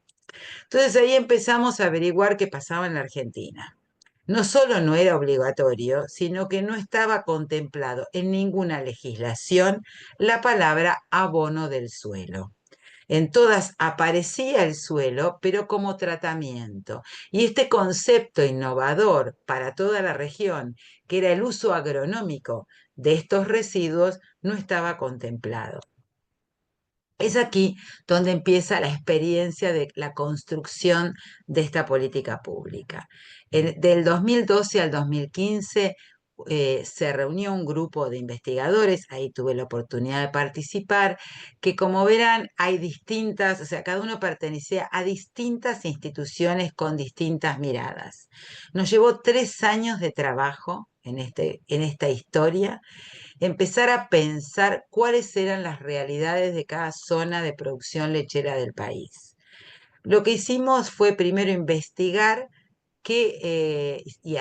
Entonces ahí empezamos a averiguar qué pasaba en la Argentina. No solo no era obligatorio, sino que no estaba contemplado en ninguna legislación la palabra abono del suelo. En todas aparecía el suelo, pero como tratamiento. Y este concepto innovador para toda la región, que era el uso agronómico de estos residuos, no estaba contemplado. Es aquí donde empieza la experiencia de la construcción de esta política pública. Del 2012 al 2015 se reunió un grupo de investigadores, ahí tuve la oportunidad de participar, que como verán hay distintas, o sea, cada uno pertenecía a distintas instituciones con distintas miradas. Nos llevó 3 años de trabajo en esta historia, empezar a pensar cuáles eran las realidades de cada zona de producción lechera del país. Lo que hicimos fue primero investigar y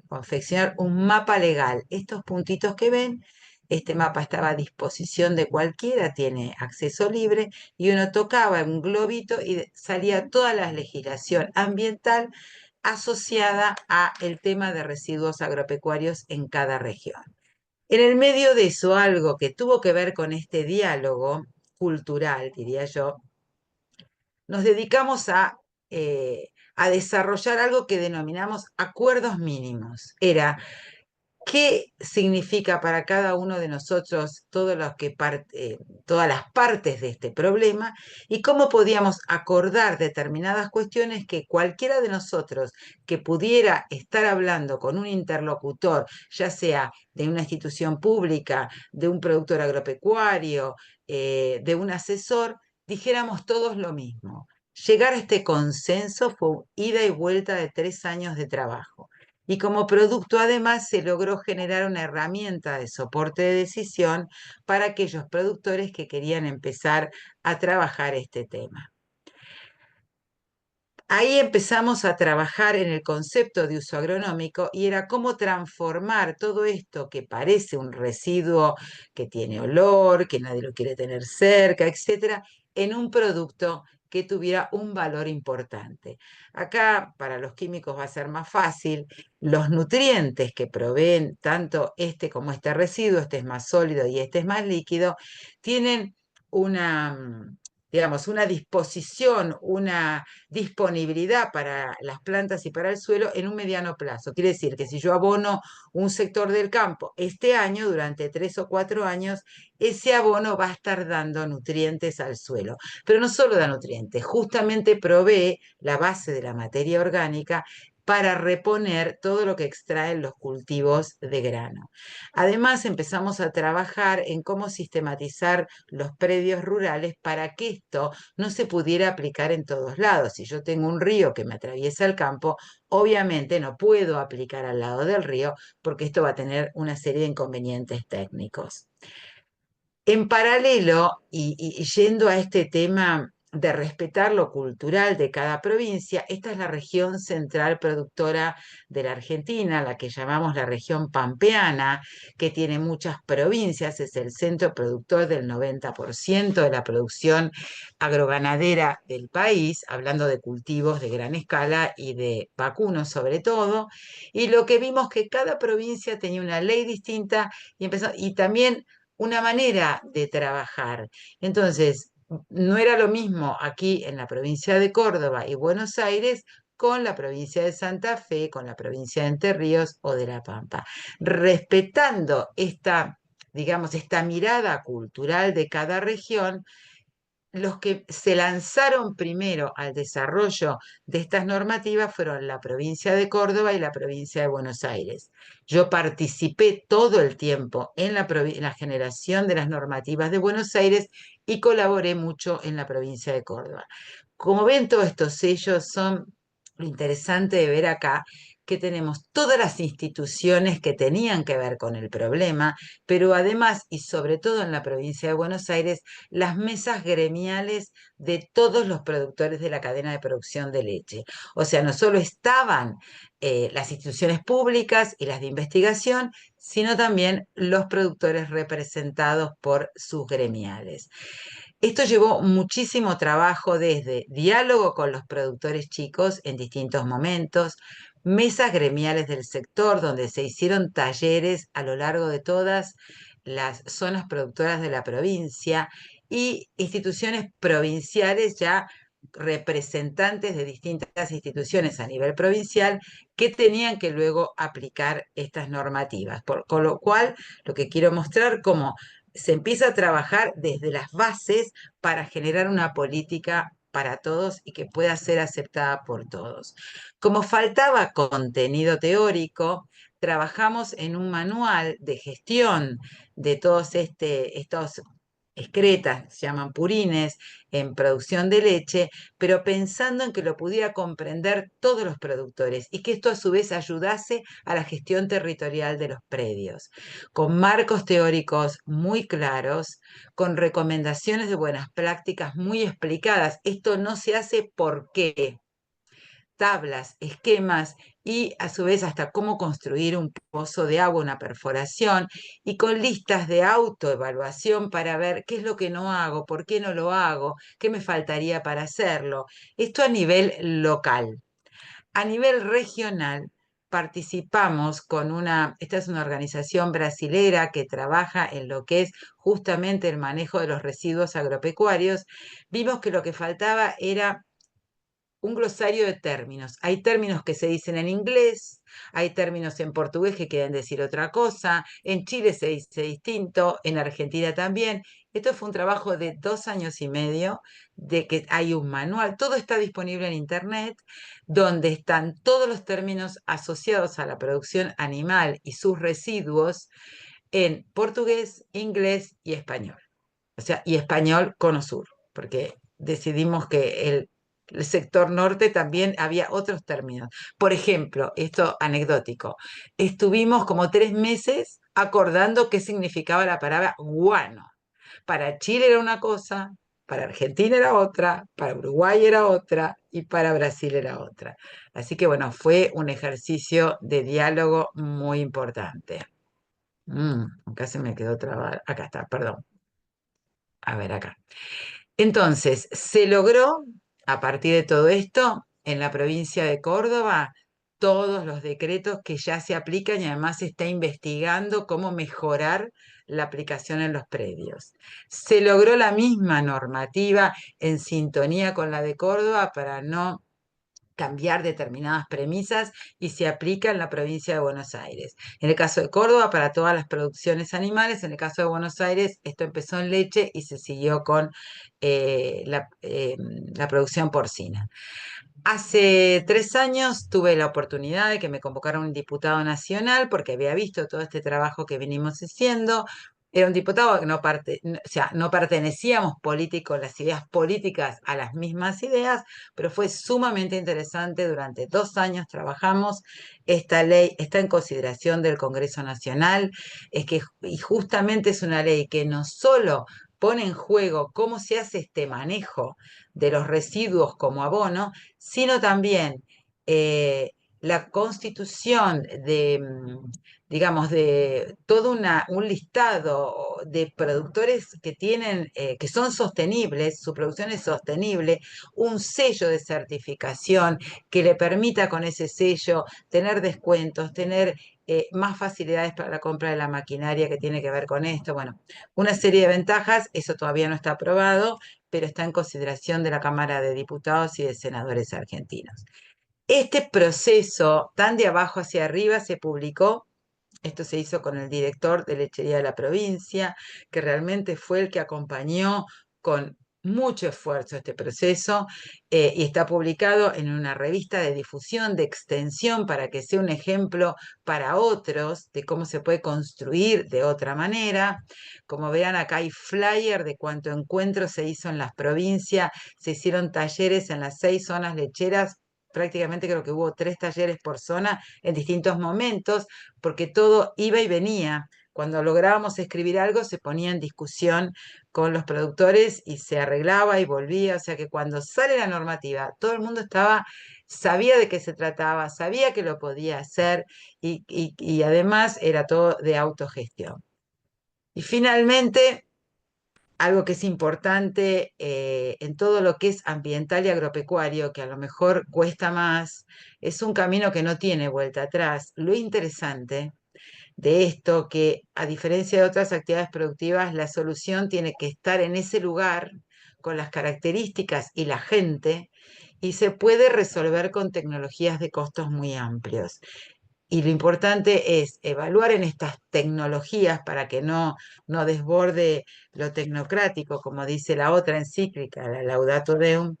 confeccionar un mapa legal. Estos puntitos que ven, este mapa estaba a disposición de cualquiera, tiene acceso libre, y uno tocaba un globito y salía toda la legislación ambiental asociada al tema de residuos agropecuarios en cada región. En el medio de eso, algo que tuvo que ver con este diálogo cultural, diría yo, nos dedicamos a desarrollar algo que denominamos acuerdos mínimos. Era qué significa para cada uno de nosotros todas las partes de este problema y cómo podíamos acordar determinadas cuestiones que cualquiera de nosotros que pudiera estar hablando con un interlocutor, ya sea de una institución pública, de un productor agropecuario, de un asesor, dijéramos todos lo mismo. Llegar a este consenso fue ida y vuelta de 3 años de trabajo. Y como producto, además, se logró generar una herramienta de soporte de decisión para aquellos productores que querían empezar a trabajar este tema. Ahí empezamos a trabajar en el concepto de uso agronómico y era cómo transformar todo esto que parece un residuo que tiene olor, que nadie lo quiere tener cerca, etcétera, en un producto que tuviera un valor importante. Acá, para los químicos va a ser más fácil, los nutrientes que proveen tanto este como este residuo, este es más sólido y este es más líquido, tienen digamos, una disposición, una disponibilidad para las plantas y para el suelo en un mediano plazo. Quiere decir que si yo abono un sector del campo este año, durante 3 o 4 años, ese abono va a estar dando nutrientes al suelo. Pero no solo da nutrientes, justamente provee la base de la materia orgánica para reponer todo lo que extraen los cultivos de grano. Además, empezamos a trabajar en cómo sistematizar los predios rurales para que esto no se pudiera aplicar en todos lados. Si yo tengo un río que me atraviesa el campo, obviamente no puedo aplicar al lado del río porque esto va a tener una serie de inconvenientes técnicos. En paralelo, y yendo a este tema de respetar lo cultural de cada provincia. Esta es la región central productora de la Argentina, la que llamamos la región pampeana, que tiene muchas provincias, es el centro productor del 90% de la producción agroganadera del país, hablando de cultivos de gran escala y de vacunos sobre todo. Y lo que vimos que cada provincia tenía una ley distinta y también una manera de trabajar. Entonces, no era lo mismo aquí en la provincia de Córdoba y Buenos Aires con la provincia de Santa Fe, con la provincia de Entre Ríos o de La Pampa. Respetando esta, digamos, esta mirada cultural de cada región, los que se lanzaron primero al desarrollo de estas normativas fueron la provincia de Córdoba y la provincia de Buenos Aires. Yo participé todo el tiempo en la generación de las normativas de Buenos Aires y colaboré mucho en la provincia de Córdoba. Como ven, todos estos sellos son lo interesante de ver acá que tenemos todas las instituciones que tenían que ver con el problema, pero además y sobre todo en la provincia de Buenos Aires, las mesas gremiales de todos los productores de la cadena de producción de leche. O sea, no solo estaban las instituciones públicas y las de investigación, sino también los productores representados por sus gremiales. Esto llevó muchísimo trabajo desde diálogo con los productores chicos en distintos momentos, mesas gremiales del sector donde se hicieron talleres a lo largo de todas las zonas productoras de la provincia y instituciones provinciales ya representantes de distintas instituciones a nivel provincial que tenían que luego aplicar estas normativas. Con lo cual, lo que quiero mostrar como se empieza a trabajar desde las bases para generar una política para todos y que pueda ser aceptada por todos. Como faltaba contenido teórico, trabajamos en un manual de gestión de todos estos excretas, se llaman purines, en producción de leche, pero pensando en que lo pudiera comprender todos los productores y que esto a su vez ayudase a la gestión territorial de los predios, con marcos teóricos muy claros, con recomendaciones de buenas prácticas muy explicadas. Esto no se hace porque tablas, esquemas y a su vez hasta cómo construir un pozo de agua, una perforación, y con listas de autoevaluación para ver qué es lo que no hago, por qué no lo hago, qué me faltaría para hacerlo. Esto a nivel local. A nivel regional, participamos con esta es una organización brasilera que trabaja en lo que es justamente el manejo de los residuos agropecuarios. Vimos que lo que faltaba era un glosario de términos. Hay términos que se dicen en inglés, hay términos en portugués que quieren decir otra cosa, en Chile se dice distinto, en Argentina también. Esto fue un trabajo de 2 años y medio, de que hay un manual, todo está disponible en internet, donde están todos los términos asociados a la producción animal y sus residuos en portugués, inglés y español. O sea, y español cono sur, porque decidimos que el sector norte también había otros términos. Por ejemplo, esto anecdótico, estuvimos como 3 meses acordando qué significaba la palabra guano. Para Chile era una cosa, para Argentina era otra, para Uruguay era otra y para Brasil era otra. Así que bueno, fue un ejercicio de diálogo muy importante. Acá se me quedó trabado. Acá está, perdón. A ver, acá. Entonces, se logró, a partir de todo esto, en la provincia de Córdoba, todos los decretos que ya se aplican y además se está investigando cómo mejorar la aplicación en los predios. Se logró la misma normativa en sintonía con la de Córdoba para no cambiar determinadas premisas y se aplica en la provincia de Buenos Aires. En el caso de Córdoba, para todas las producciones animales, en el caso de Buenos Aires, esto empezó en leche y se siguió con la producción porcina. Hace 3 años tuve la oportunidad de que me convocara un diputado nacional porque había visto todo este trabajo que venimos haciendo. Era un diputado que o sea, no pertenecíamos las ideas políticas a las mismas ideas, pero fue sumamente interesante. Durante 2 años trabajamos. Esta ley está en consideración del Congreso Nacional, y justamente es una ley que no solo pone en juego cómo se hace este manejo de los residuos como abono, sino también la constitución de, digamos, de todo un listado de productores que tienen, que son sostenibles, su producción es sostenible, un sello de certificación que le permita con ese sello tener descuentos, tener más facilidades para la compra de la maquinaria que tiene que ver con esto. Bueno, una serie de ventajas, eso todavía no está aprobado, pero está en consideración de la Cámara de Diputados y de Senadores argentinos. Este proceso, tan de abajo hacia arriba, se publicó. Esto se hizo con el director de lechería de la provincia, que realmente fue el que acompañó con mucho esfuerzo este proceso, y está publicado en una revista de difusión, de extensión, para que sea un ejemplo para otros de cómo se puede construir de otra manera. Como verán, acá hay flyer de cuánto encuentro se hizo en las provincias, se hicieron talleres en las 6 zonas lecheras, prácticamente creo que hubo 3 talleres por zona en distintos momentos, porque todo iba y venía. Cuando lográbamos escribir algo, se ponía en discusión con los productores y se arreglaba y volvía. O sea que cuando sale la normativa, todo el mundo sabía de qué se trataba, sabía que lo podía hacer y además era todo de autogestión. Y finalmente, algo que es importante en todo lo que es ambiental y agropecuario, que a lo mejor cuesta más, es un camino que no tiene vuelta atrás. Lo interesante de esto, que a diferencia de otras actividades productivas, la solución tiene que estar en ese lugar, con las características y la gente, y se puede resolver con tecnologías de costos muy amplios. Y lo importante es evaluar en estas tecnologías para que no desborde lo tecnocrático, como dice la otra encíclica, la Laudato Deum,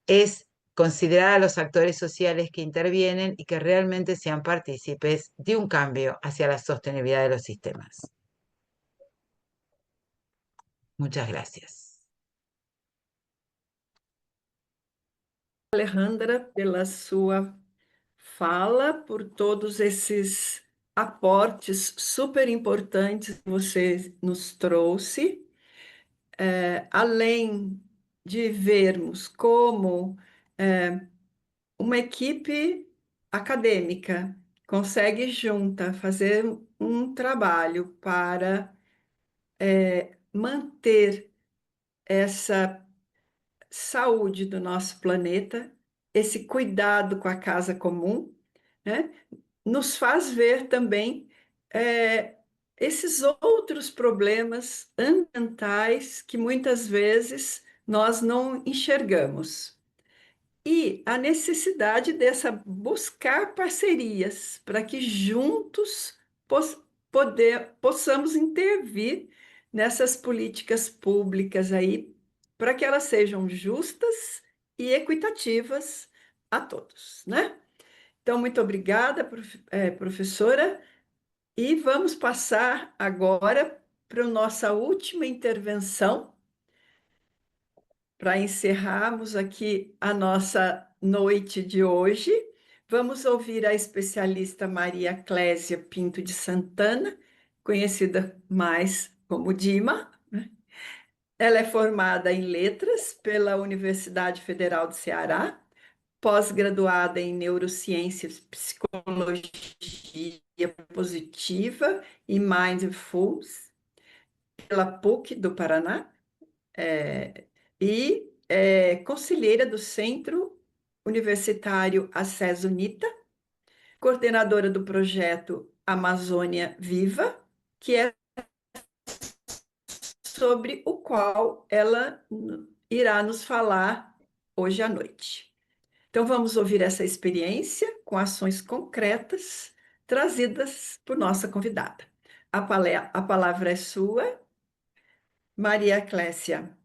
es considerar a los actores sociales que intervienen y que realmente sean partícipes de un cambio hacia la sostenibilidad de los sistemas. Muchas gracias. Alejandra, pela sua fala, por todos esses aportes super importantes que você nos trouxe. Além de vermos como uma equipe acadêmica consegue junta fazer um trabalho para manter essa saúde do nosso planeta, esse cuidado com a casa comum, né? Nos faz ver também esses outros problemas ambientais que muitas vezes nós não enxergamos. E a necessidade dessa buscar parcerias para que juntos possamos intervir nessas políticas públicas aí, para que elas sejam justas e equitativas a todos, né? Então, muito obrigada, professora, e vamos passar agora para a nossa última intervenção, para encerrarmos aqui a nossa noite de hoje. Vamos ouvir a especialista Maria Clésia Pinto de Santana, conhecida mais como Dima. Ela é formada em Letras pela Universidade Federal do Ceará, pós-graduada em Neurociências, Psicologia Positiva e Mindfulness pela PUC do Paraná, e conselheira do Centro Universitário Acés Unita, coordenadora do projeto Amazônia Viva, que é sobre o qual ela irá nos falar hoje à noite. Então, vamos ouvir essa experiência com ações concretas trazidas por nossa convidada. A palavra é sua, Maria Clésia.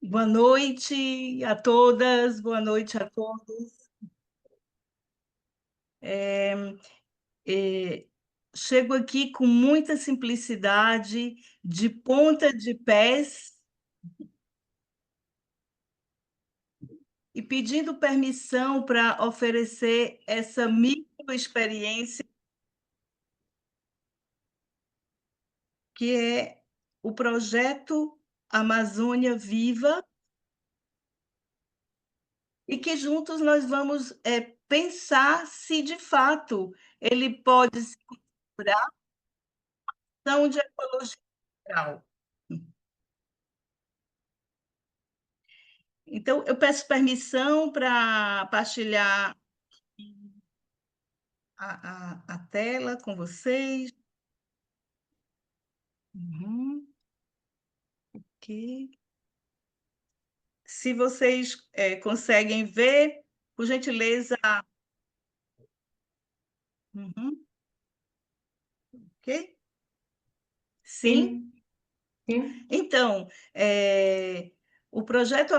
Boa noite a todas, boa noite a todos. Chego aqui com muita simplicidade, de ponta de pés, e pedindo permissão para oferecer essa microexperiência, que é o projeto Amazônia Viva, e que juntos nós vamos pensar se, de fato, ele pode se configurar ação de ecologia integral. Então, eu peço permissão para partilhar a tela com vocês. Ok. Se vocês conseguem ver, por gentileza. Ok? Sim? Sí. Então, o projeto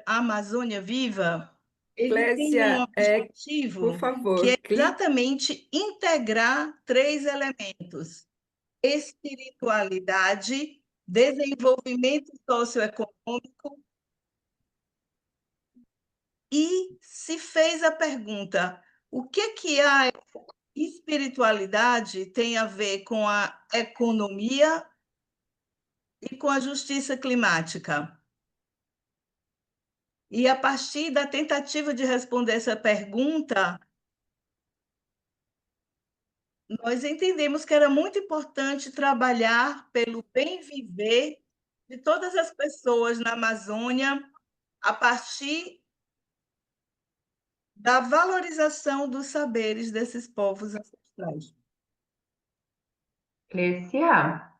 Amazônia Viva, ele tem um Clésia, por objetivo que favor, é clique. exatamente integrar 3 elementos: espiritualidade, desenvolvimento socioeconômico, e se fez a pergunta: o que a espiritualidade tem a ver com a economia e com a justiça climática? E a partir da tentativa de responder essa pergunta, nós entendemos que era muito importante trabalhar pelo bem viver de todas as pessoas na Amazônia, a partir da valorização dos saberes desses povos ancestrais. Clécia,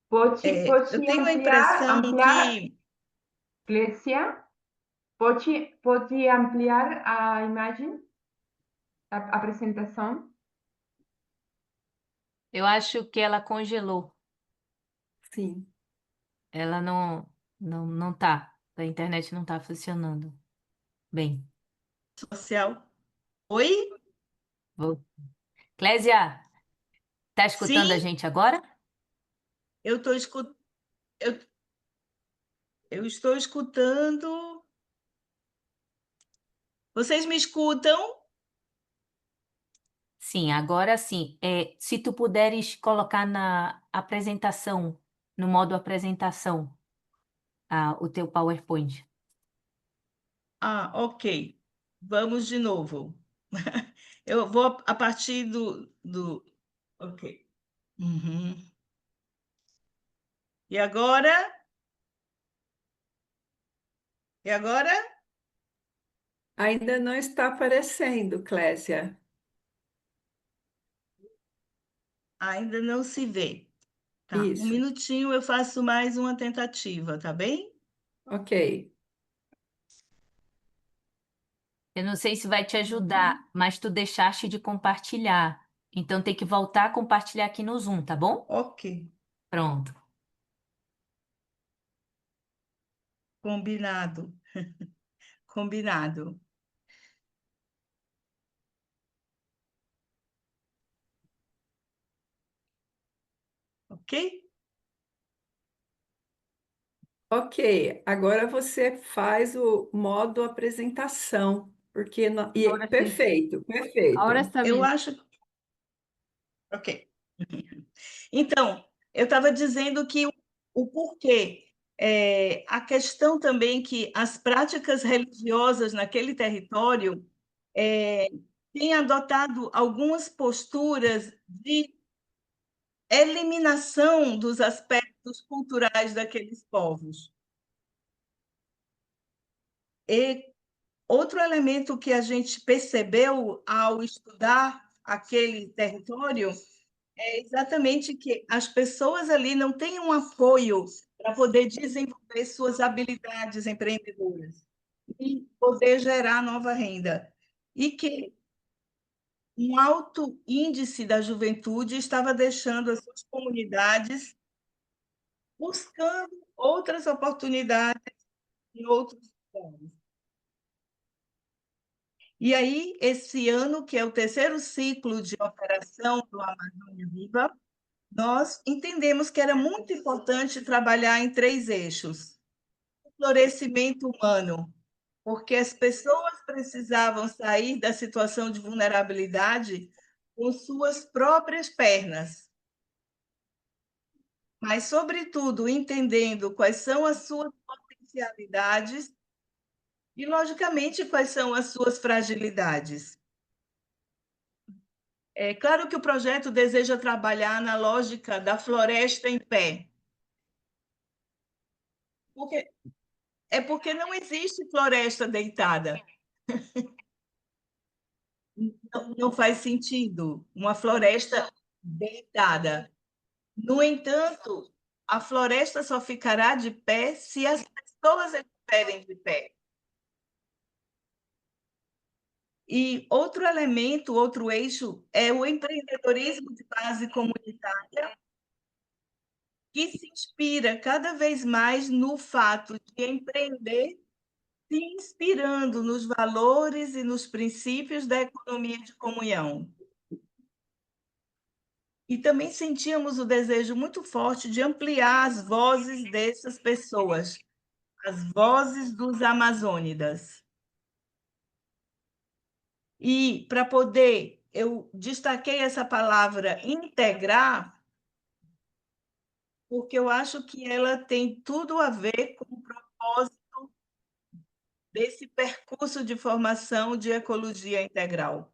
Eu pode tenho a ampliar, impressão que Clécia, pode ampliar a imagem, a apresentação? Eu acho que ela congelou. Sim. Ela não tá. A internet não tá funcionando bem. social. Oi? Vou... Clésia, tá escutando a Sim, gente agora? eu estou eu estou escutando. Vocês me escutam? Sim, agora sim. Se tu puderes colocar na apresentação, no modo apresentação, o teu PowerPoint. Ah, ok. Vamos de novo. Eu vou a partir do... Ok. E agora? E agora? Ainda não está aparecendo, Clésia. Ainda não se vê. Tá. Um Isso. minutinho, eu faço mais uma tentativa, tá bem? Ok. Eu não sei se vai te ajudar, mas tu deixaste de compartilhar. Então tem que voltar a compartilhar aqui no Zoom, tá bom? Ok. Pronto. Combinado. Combinado. Ok? Ok, agora você faz o modo apresentação, porque Agora sim. perfeito, perfeito. Ahora está Eu bien. acho. Ok. Então, eu estava dizendo que o porquê. A questão também que as práticas religiosas naquele território têm adotado algumas posturas de eliminação dos aspectos culturais daqueles povos. E outro elemento que a gente percebeu ao estudar aquele território é exatamente que as pessoas ali não têm um apoio para poder desenvolver suas habilidades empreendedoras e poder gerar nova renda. E que um alto índice da juventude estava deixando as suas comunidades buscando outras oportunidades em outros lugares. E aí, esse ano, que é o terceiro ciclo de operação do Amazônia Viva, nós entendemos que era muito importante trabalhar em 3 eixos: o florescimento humano, porque as pessoas precisavam sair da situação de vulnerabilidade com suas próprias pernas, mas, sobretudo, entendendo quais são as suas potencialidades e, logicamente, quais são as suas fragilidades. É claro que o projeto deseja trabalhar na lógica da floresta em pé. Porque não existe floresta deitada. Não faz sentido uma floresta deitada. No entanto, a floresta só ficará de pé se as pessoas estiverem de pé. E outro elemento, outro eixo, é o empreendedorismo de base comunitária, que se inspira cada vez mais no fato de empreender, se inspirando nos valores e nos princípios da economia de comunhão. E também sentíamos o desejo muito forte de ampliar as vozes dessas pessoas, as vozes dos amazônidas. E, para poder, eu destaquei essa palavra integrar, porque eu acho que ela tem tudo a ver com o propósito desse percurso de formação de ecologia integral.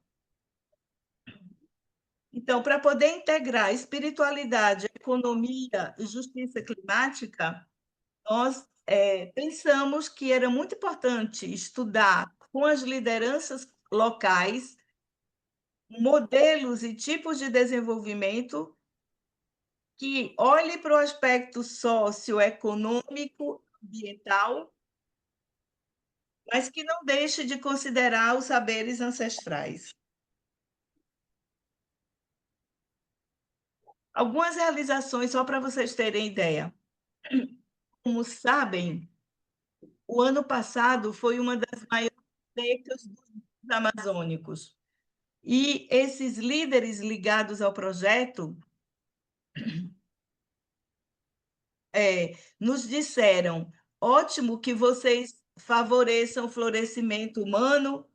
Então, para poder integrar espiritualidade, economia e justiça climática, nós pensamos que era muito importante estudar com as lideranças locais modelos e tipos de desenvolvimento que olhe para o aspecto socioeconômico, ambiental, mas que não deixe de considerar os saberes ancestrais. Algumas realizações, só para vocês terem ideia. Como sabem, o ano passado foi uma das maiores secas dos amazônicos. E esses líderes ligados ao projeto nos disseram: ótimo que vocês favoreçam o florescimento humano,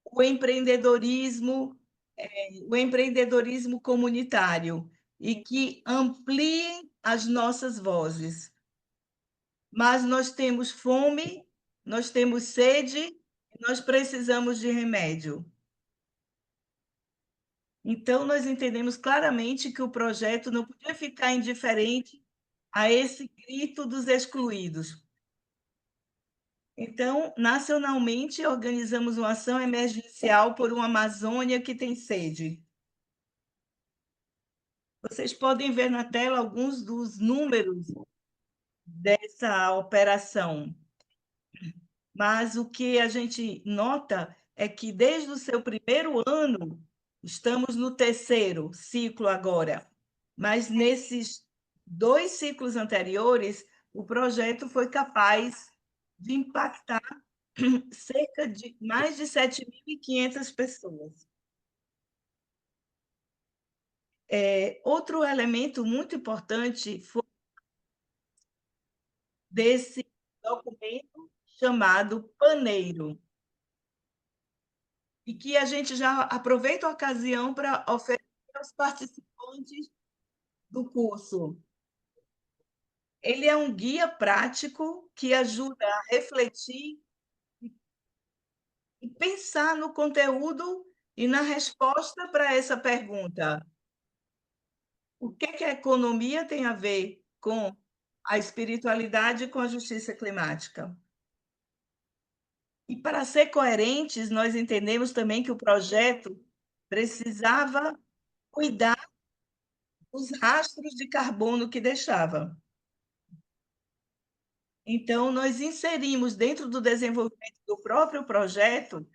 o empreendedorismo comunitário e que ampliem as nossas vozes. Mas nós temos fome, nós temos sede, nós precisamos de remédio. Então, nós entendemos claramente que o projeto não podia ficar indiferente a esse grito dos excluídos. Então, nacionalmente, organizamos uma ação emergencial por uma Amazônia que tem sede. Vocês podem ver na tela alguns dos números dessa operação. Mas o que a gente nota é que, desde o seu primeiro ano, estamos no terceiro ciclo agora, mas nesses 2 ciclos anteriores, o projeto foi capaz de impactar cerca de mais de 7.500 pessoas. Outro elemento muito importante foi desse documento chamado Paneiro, e que a gente já aproveita a ocasião para oferecer aos participantes do curso. Ele é um guia prático que ajuda a refletir e pensar no conteúdo e na resposta para essa pergunta. O que a economia tem a ver com a espiritualidade e com a justiça climática? E, para ser coerentes, nós entendemos também que o projeto precisava cuidar dos rastros de carbono que deixava. Então, nós inserimos dentro do desenvolvimento do próprio projeto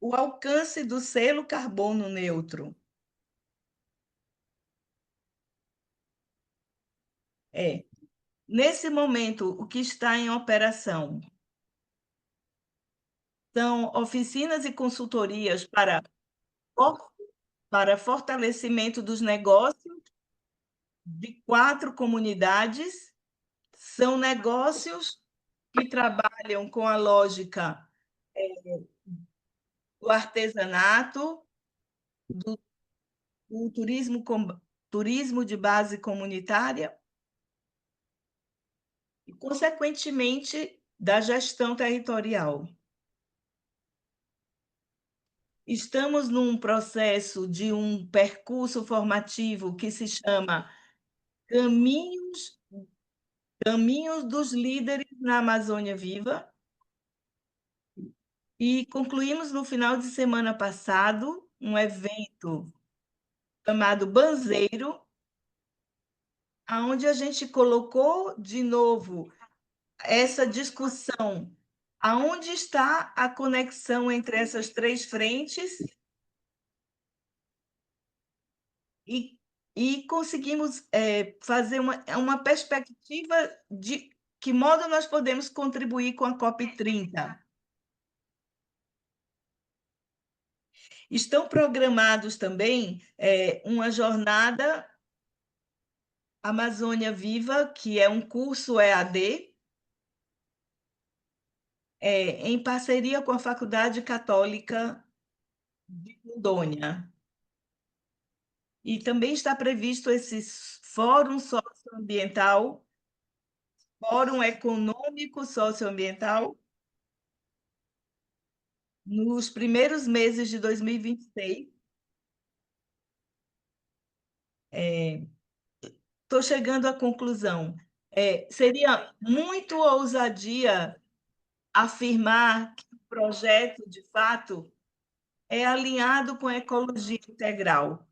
o alcance do selo carbono neutro. Nesse momento, o que está em operação são oficinas e consultorias para fortalecimento dos negócios de 4 comunidades. São negócios que trabalham com a lógica do artesanato, do turismo de base comunitária e, consequentemente, da gestão territorial. Estamos num processo de um percurso formativo que se chama Caminhos dos Líderes na Amazônia Viva, e concluímos no final de semana passado um evento chamado Banzeiro, onde a gente colocou de novo essa discussão. Aonde está a conexão entre essas três frentes? E conseguimos fazer uma perspectiva de que modo nós podemos contribuir com a COP30. Estão programados também uma jornada Amazônia Viva, que é um curso EAD, em parceria com a Faculdade Católica de Rondônia. E também está previsto esse Fórum Socioambiental, Fórum Econômico Socioambiental, nos primeiros meses de 2026. Estou chegando à conclusão. Seria muito ousadia afirmar que o projeto, de fato, é alinhado com a ecologia integral.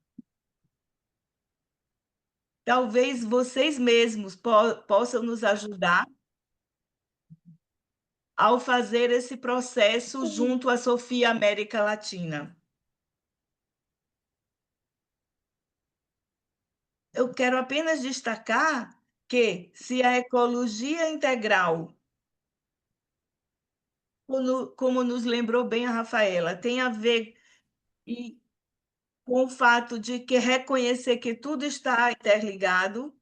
Talvez vocês mesmos possam nos ajudar ao fazer esse processo junto à Sofia América Latina. Eu quero apenas destacar que, se a ecologia integral, como nos lembrou bem a Rafaela, tem a ver com o fato de que reconhecer que tudo está interligado,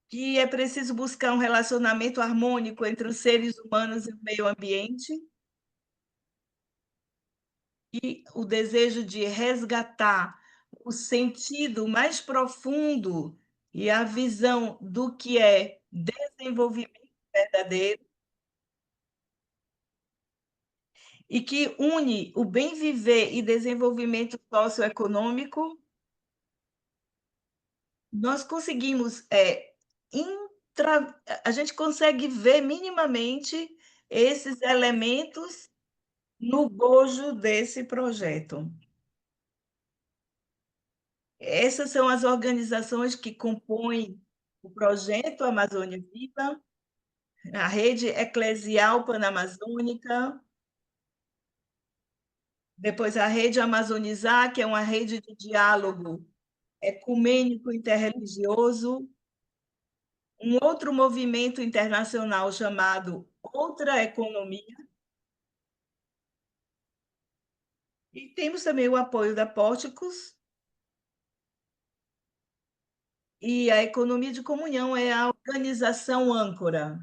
que é preciso buscar um relacionamento harmônico entre os seres humanos e o meio ambiente, e o desejo de resgatar o sentido mais profundo e a visão do que é desenvolvimento verdadeiro, e que une o bem viver e desenvolvimento socioeconômico, nós conseguimos a gente consegue ver minimamente esses elementos no bojo desse projeto. Essas são as organizações que compõem o projeto Amazônia Viva, a Rede Eclesial Panamazônica, depois a Rede Amazonizar, que é uma rede de diálogo ecumênico interreligioso, um outro movimento internacional chamado Outra Economia, e temos também o apoio da Pórticos, e a Economia de Comunhão é a organização âncora.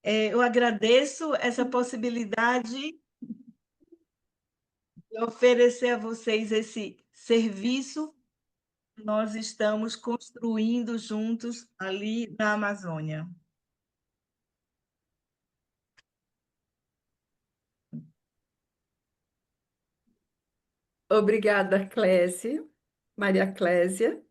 Eu agradeço essa possibilidade de oferecer a vocês esse serviço que nós estamos construindo juntos ali na Amazônia. Obrigada, Clésia, Maria Clésia,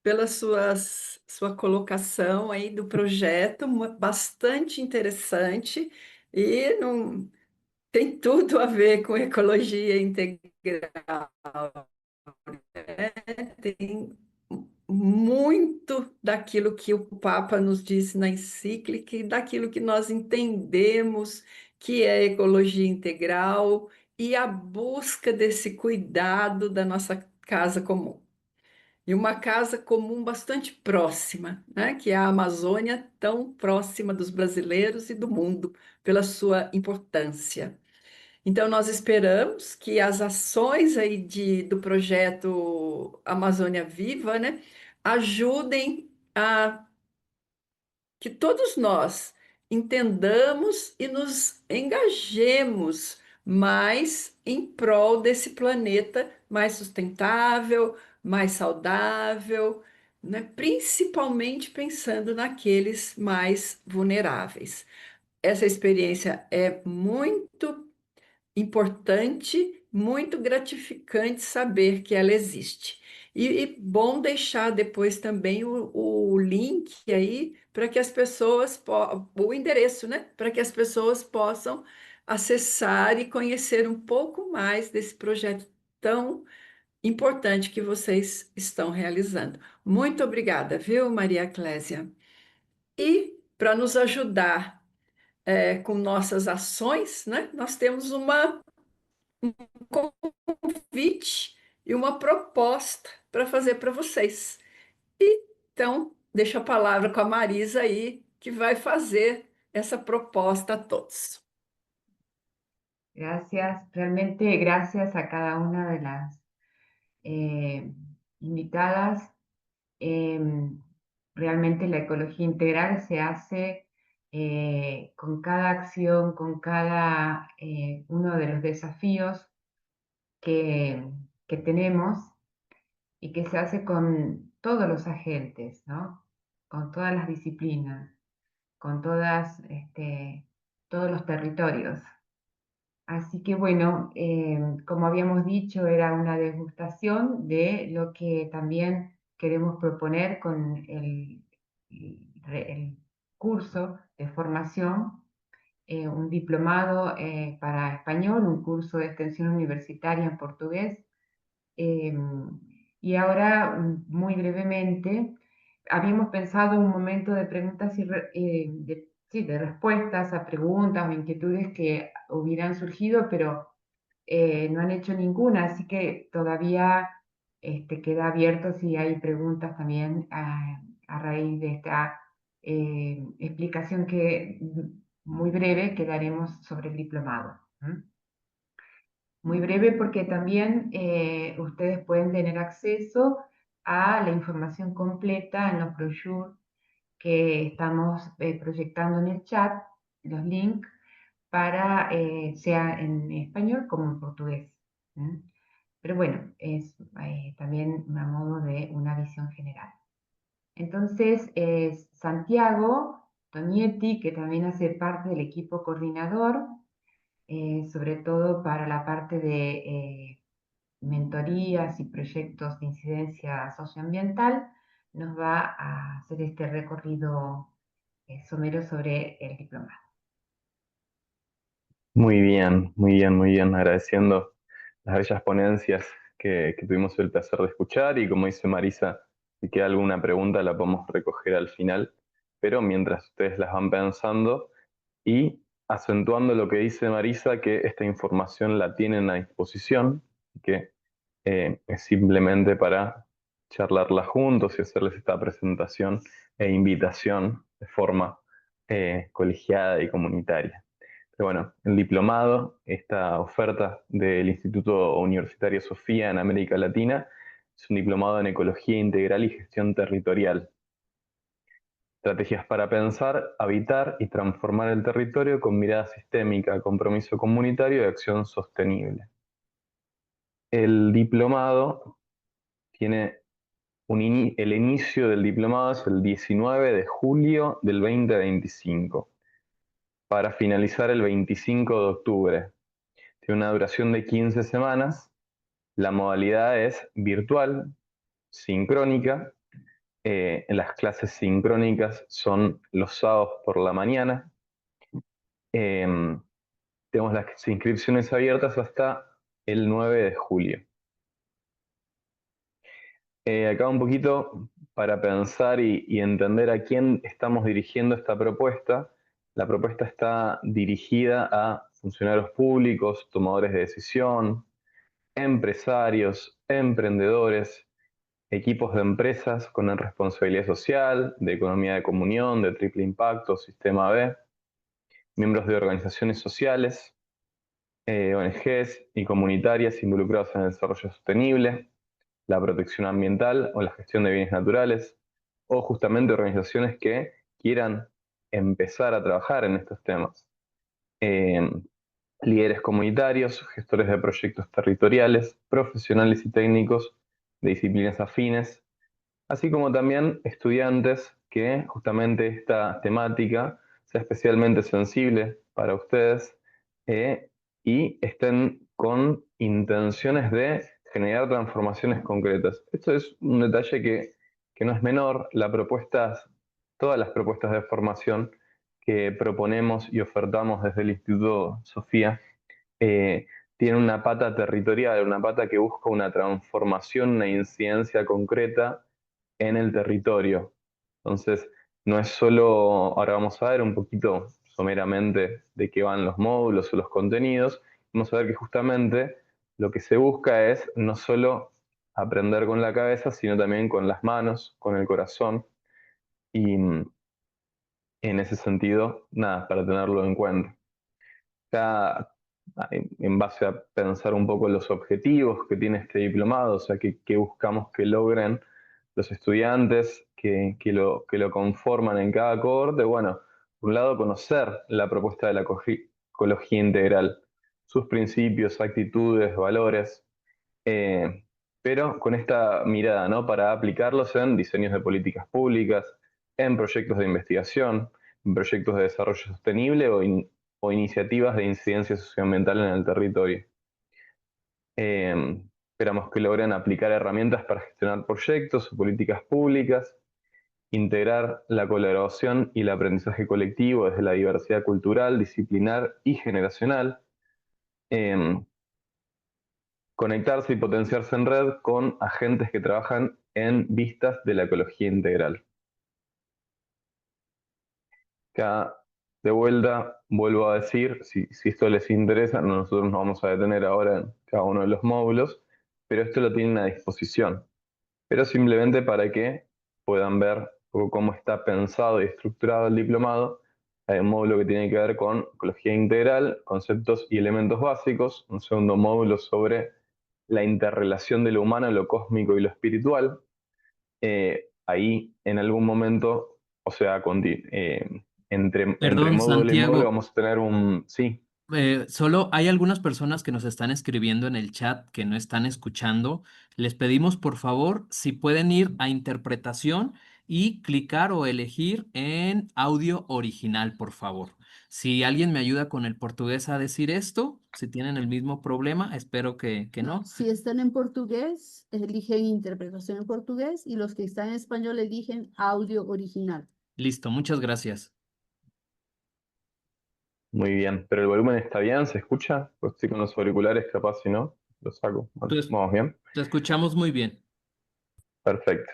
pela sua colocação aí do projeto, bastante interessante, e não, tem tudo a ver com ecologia integral, né? Tem muito daquilo que o Papa nos disse na encíclica e daquilo que nós entendemos que é ecologia integral e a busca desse cuidado da nossa casa comum. E uma casa comum bastante próxima, né? Que é a Amazônia, tão próxima dos brasileiros e do mundo, pela sua importância. Então, nós esperamos que as ações aí do projeto Amazônia Viva, né, ajudem a que todos nós entendamos e nos engajemos mais em prol desse planeta mais sustentável, mais saudável, né? Principalmente pensando naqueles mais vulneráveis. Essa experiência é muito importante, muito gratificante saber que ela existe. E bom deixar depois também o link aí para que as pessoas, o endereço, né? Para que as pessoas possam acessar e conhecer um pouco mais desse projeto tão importante que vocês estão realizando. Muito obrigada, viu, Maria Clésia? E para nos ajudar com nossas ações, né? Nós temos um convite e uma proposta para fazer para vocês. Então, deixo a palavra com a Marisa aí, que vai fazer essa proposta a todos. Gracias, realmente gracias a cada una de las invitadas. Realmente la ecología integral se hace con cada acción, con cada uno de los desafíos que tenemos y que se hace con todos los agentes, ¿no? Con todas las disciplinas, con todos los territorios. Así que bueno, como habíamos dicho, era una degustación de lo que también queremos proponer con el curso de formación, un diplomado para español, un curso de extensión universitaria en portugués. Y ahora, muy brevemente, habíamos pensado un momento de preguntas sí, de respuestas a preguntas o inquietudes que hubieran surgido, pero no han hecho ninguna, así que todavía queda abierto si hay preguntas también a raíz de esta explicación que muy breve que daremos sobre el diplomado. Muy breve porque también ustedes pueden tener acceso a la información completa en los brochures que estamos proyectando en el chat, los links, para sea en español como en portugués. Pero bueno, es también a modo de una visión general. Entonces, Santiago Tonietti, que también hace parte del equipo coordinador, sobre todo para la parte de mentorías y proyectos de incidencia socioambiental, nos va a hacer este recorrido somero sobre el diplomado. Muy bien, muy bien, muy bien. Agradeciendo las bellas ponencias que tuvimos el placer de escuchar y como dice Marisa, si queda alguna pregunta la podemos recoger al final, pero mientras ustedes las van pensando y acentuando lo que dice Marisa, que esta información la tienen a disposición, que es simplemente para charlarla juntos y hacerles esta presentación e invitación de forma colegiada y comunitaria. Pero bueno, el diplomado, esta oferta del Instituto Universitario Sofía en América Latina, es un diplomado en Ecología Integral y Gestión Territorial. Estrategias para pensar, habitar y transformar el territorio con mirada sistémica, compromiso comunitario y acción sostenible. El diplomado tiene el inicio del diplomado es el 19 de julio del 2025, para finalizar el 25 de octubre. Tiene una duración de 15 semanas. La modalidad es virtual, sincrónica. Las clases sincrónicas son los sábados por la mañana. Tenemos las inscripciones abiertas hasta el 9 de julio. Acá un poquito para pensar y entender a quién estamos dirigiendo esta propuesta. La propuesta está dirigida a funcionarios públicos, tomadores de decisión, empresarios, emprendedores, equipos de empresas con responsabilidad social, de economía de comunión, de triple impacto, sistema B, miembros de organizaciones sociales, ONGs y comunitarias involucradas en el desarrollo sostenible, la protección ambiental o la gestión de bienes naturales, o justamente organizaciones que quieran empezar a trabajar en estos temas. Líderes comunitarios, gestores de proyectos territoriales, profesionales y técnicos de disciplinas afines, así como también estudiantes que justamente esta temática sea especialmente sensible para ustedes y estén con intenciones de generar transformaciones concretas. Esto es un detalle que no es menor. Todas las propuestas de formación que proponemos y ofertamos desde el Instituto Sofía eh, tienen una pata territorial, una pata que busca una transformación, una incidencia concreta en el territorio. Entonces, no es solo, ahora vamos a ver un poquito someramente de qué van los módulos o los contenidos, vamos a ver que justamente lo que se busca es no solo aprender con la cabeza, sino también con las manos, con el corazón, y en ese sentido, nada, para tenerlo en cuenta. Ya en base a pensar un poco los objetivos que tiene este diplomado, o sea, que buscamos que logren los estudiantes que lo conforman en cada cohorte. Bueno, por un lado, conocer la propuesta de la ecología integral, sus principios, actitudes, valores, eh, pero con esta mirada, ¿no? Para aplicarlos en diseños de políticas públicas, en proyectos de investigación, en proyectos de desarrollo sostenible o iniciativas de incidencia socioambiental en el territorio. Esperamos que logren aplicar herramientas para gestionar proyectos o políticas públicas, integrar la colaboración y el aprendizaje colectivo desde la diversidad cultural, disciplinar y generacional, conectarse y potenciarse en red con agentes que trabajan en vistas de la ecología integral. Acá, de vuelta, vuelvo a decir, si esto les interesa, nosotros nos vamos a detener ahora en cada uno de los módulos, pero esto lo tienen a disposición. Pero simplemente para que puedan ver un poco cómo está pensado y estructurado el diplomado. Hay un módulo que tiene que ver con ecología integral, conceptos y elementos básicos, un segundo módulo sobre la interrelación de lo humano, lo cósmico y lo espiritual. Ahí en algún momento, o sea, entre Perdón, módulo y módulo Santiago, vamos a tener un... Sí, solo hay algunas personas que nos están escribiendo en el chat que no están escuchando. Les pedimos por favor si pueden ir a interpretación y clicar o elegir en audio original, por favor. Si alguien me ayuda con el portugués a decir esto, si tienen el mismo problema, espero que no. Si están en portugués, eligen interpretación en portugués y los que están en español eligen audio original. Listo, muchas gracias. muy bien. Pero el volumen está bien, ¿se escucha? Pues estoy con los auriculares, capaz si no, lo saco. Bueno, vamos bien. Te escuchamos muy bien. Perfecto.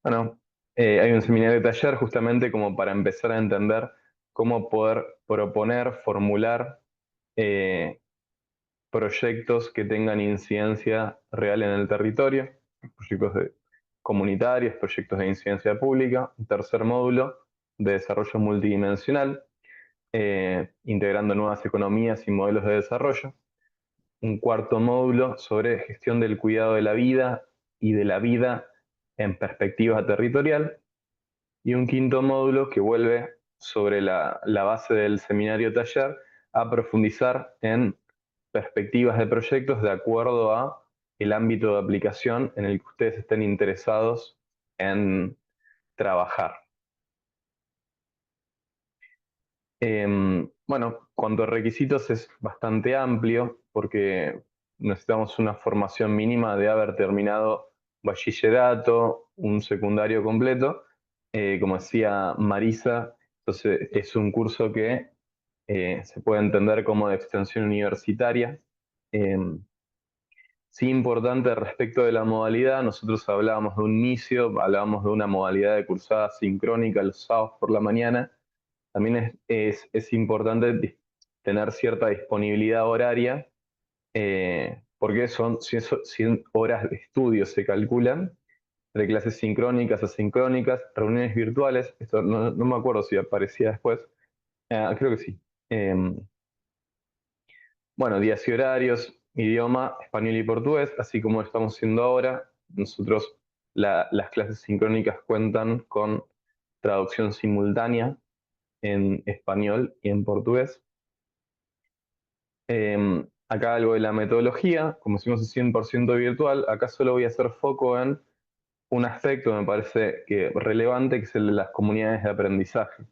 Bueno, hay un seminario de taller justamente como para empezar a entender cómo poder proponer, formular proyectos que tengan incidencia real en el territorio, proyectos comunitarios, proyectos de incidencia pública. Un tercer módulo de desarrollo multidimensional, integrando nuevas economías y modelos de desarrollo. Un cuarto módulo sobre gestión del cuidado de la vida y de la vida en perspectiva territorial. Y un quinto módulo que vuelve sobre la base del seminario taller a profundizar en perspectivas de proyectos de acuerdo a el ámbito de aplicación en el que ustedes estén interesados en trabajar. Bueno, cuanto a requisitos es bastante amplio porque necesitamos una formación mínima de haber terminado bachillerato, un secundario completo. Como decía Marisa, entonces es un curso que se puede entender como de extensión universitaria. Sí, importante respecto de la modalidad, nosotros hablábamos de un inicio, hablábamos de una modalidad de cursada sincrónica los sábados por la mañana. También es importante tener cierta disponibilidad horaria, porque son 100 horas de estudio se calculan, de clases sincrónicas, asincrónicas, reuniones virtuales. Esto no me acuerdo si aparecía después. Creo que sí. Bueno, días y horarios, idioma, español y portugués, así como estamos haciendo ahora. Nosotros las clases sincrónicas cuentan con traducción simultánea en español y en portugués. Acá algo de la metodología, como decimos es 100% virtual, acá solo voy a hacer foco en un aspecto me parece que relevante, que es el de las comunidades de aprendizaje.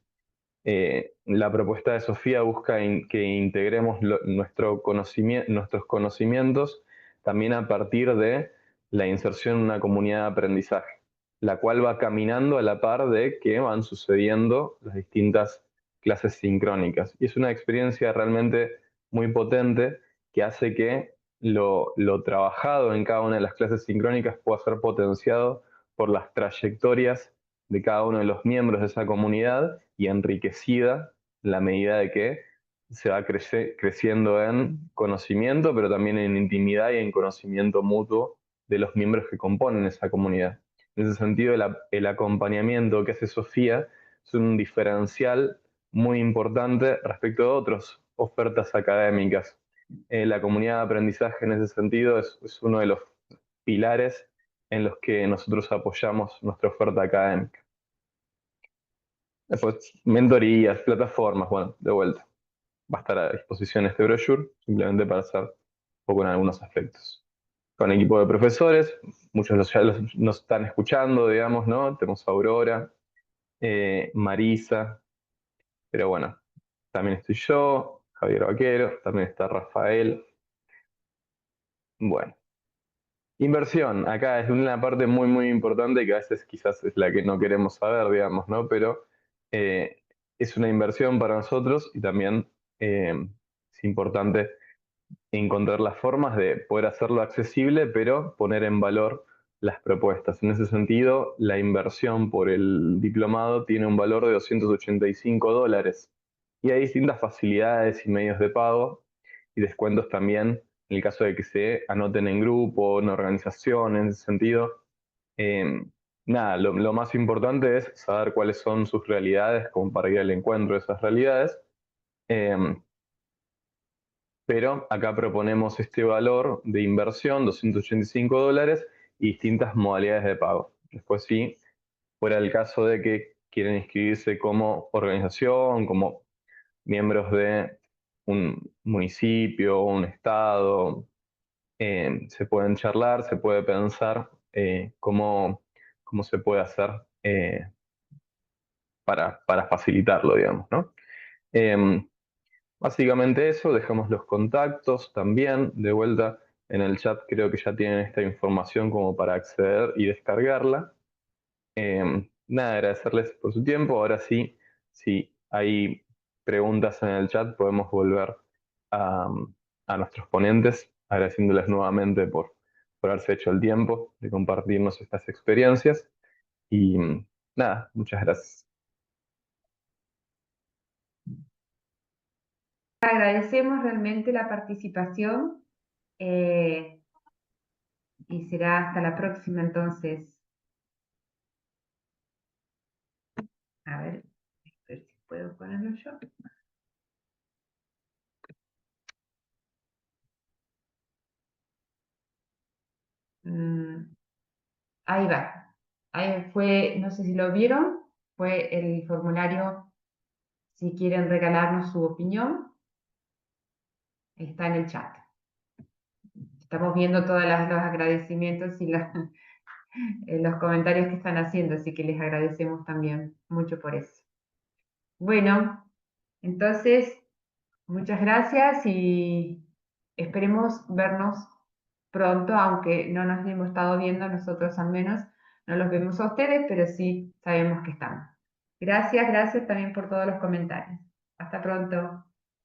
La propuesta de Sofía busca que integremos nuestros conocimientos también a partir de la inserción en una comunidad de aprendizaje, la cual va caminando a la par de que van sucediendo las distintas clases sincrónicas. Y es una experiencia realmente muy potente que hace que lo trabajado en cada una de las clases sincrónicas pueda ser potenciado por las trayectorias de cada uno de los miembros de esa comunidad y enriquecida en la medida de que se va creciendo en conocimiento, pero también en intimidad y en conocimiento mutuo de los miembros que componen esa comunidad. En ese sentido, el acompañamiento que hace Sofía es un diferencial muy importante respecto a otras ofertas académicas. La comunidad de aprendizaje en ese sentido es uno de los pilares en los que nosotros apoyamos nuestra oferta académica. Después, mentorías, plataformas, bueno, de vuelta. Va a estar a disposición este brochure, simplemente para hacer un poco en algunos aspectos. Con equipo de profesores, muchos ya nos están escuchando, digamos, ¿no? Tenemos a Aurora, Marisa, pero bueno, también estoy yo, Javier Vaquero, también está Rafael. Bueno. Inversión, acá es una parte muy, muy importante que a veces quizás es la que no queremos saber, digamos, ¿no? Pero es una inversión para nosotros y también es importante encontrar las formas de poder hacerlo accesible, pero poner en valor las propuestas. En ese sentido, la inversión por el diplomado tiene un valor de $285 y hay distintas facilidades y medios de pago y descuentos también en el caso de que se anoten en grupo, en organización, en ese sentido. Nada, lo más importante es saber cuáles son sus realidades, como para ir al encuentro de esas realidades. Pero acá proponemos este valor de inversión, $285, y distintas modalidades de pago. Después sí, fuera el caso de que quieren inscribirse como organización, como miembros de un municipio o un estado, se pueden charlar, se puede pensar cómo se puede hacer para facilitarlo, digamos, ¿no? Básicamente eso, dejamos los contactos también, de vuelta en el chat creo que ya tienen esta información como para acceder y descargarla. Nada, agradecerles por su tiempo, ahora sí, si hay preguntas en el chat podemos volver a, a nuestros ponentes, agradeciéndoles nuevamente por haberse hecho el tiempo de compartirnos estas experiencias y nada, muchas gracias. Agradecemos realmente la participación y será hasta la próxima entonces. A ver si puedo ponerlo yo. Ahí va. Ahí fue, no sé si lo vieron, fue el formulario si quieren regalarnos su opinión. Está en el chat. Estamos viendo todos los agradecimientos y los comentarios que están haciendo, así que les agradecemos también mucho por eso. Bueno, entonces, muchas gracias y esperemos vernos pronto, aunque no nos hemos estado viendo, nosotros al menos no los vemos a ustedes, pero sí sabemos que están. Gracias también por todos los comentarios. Hasta pronto.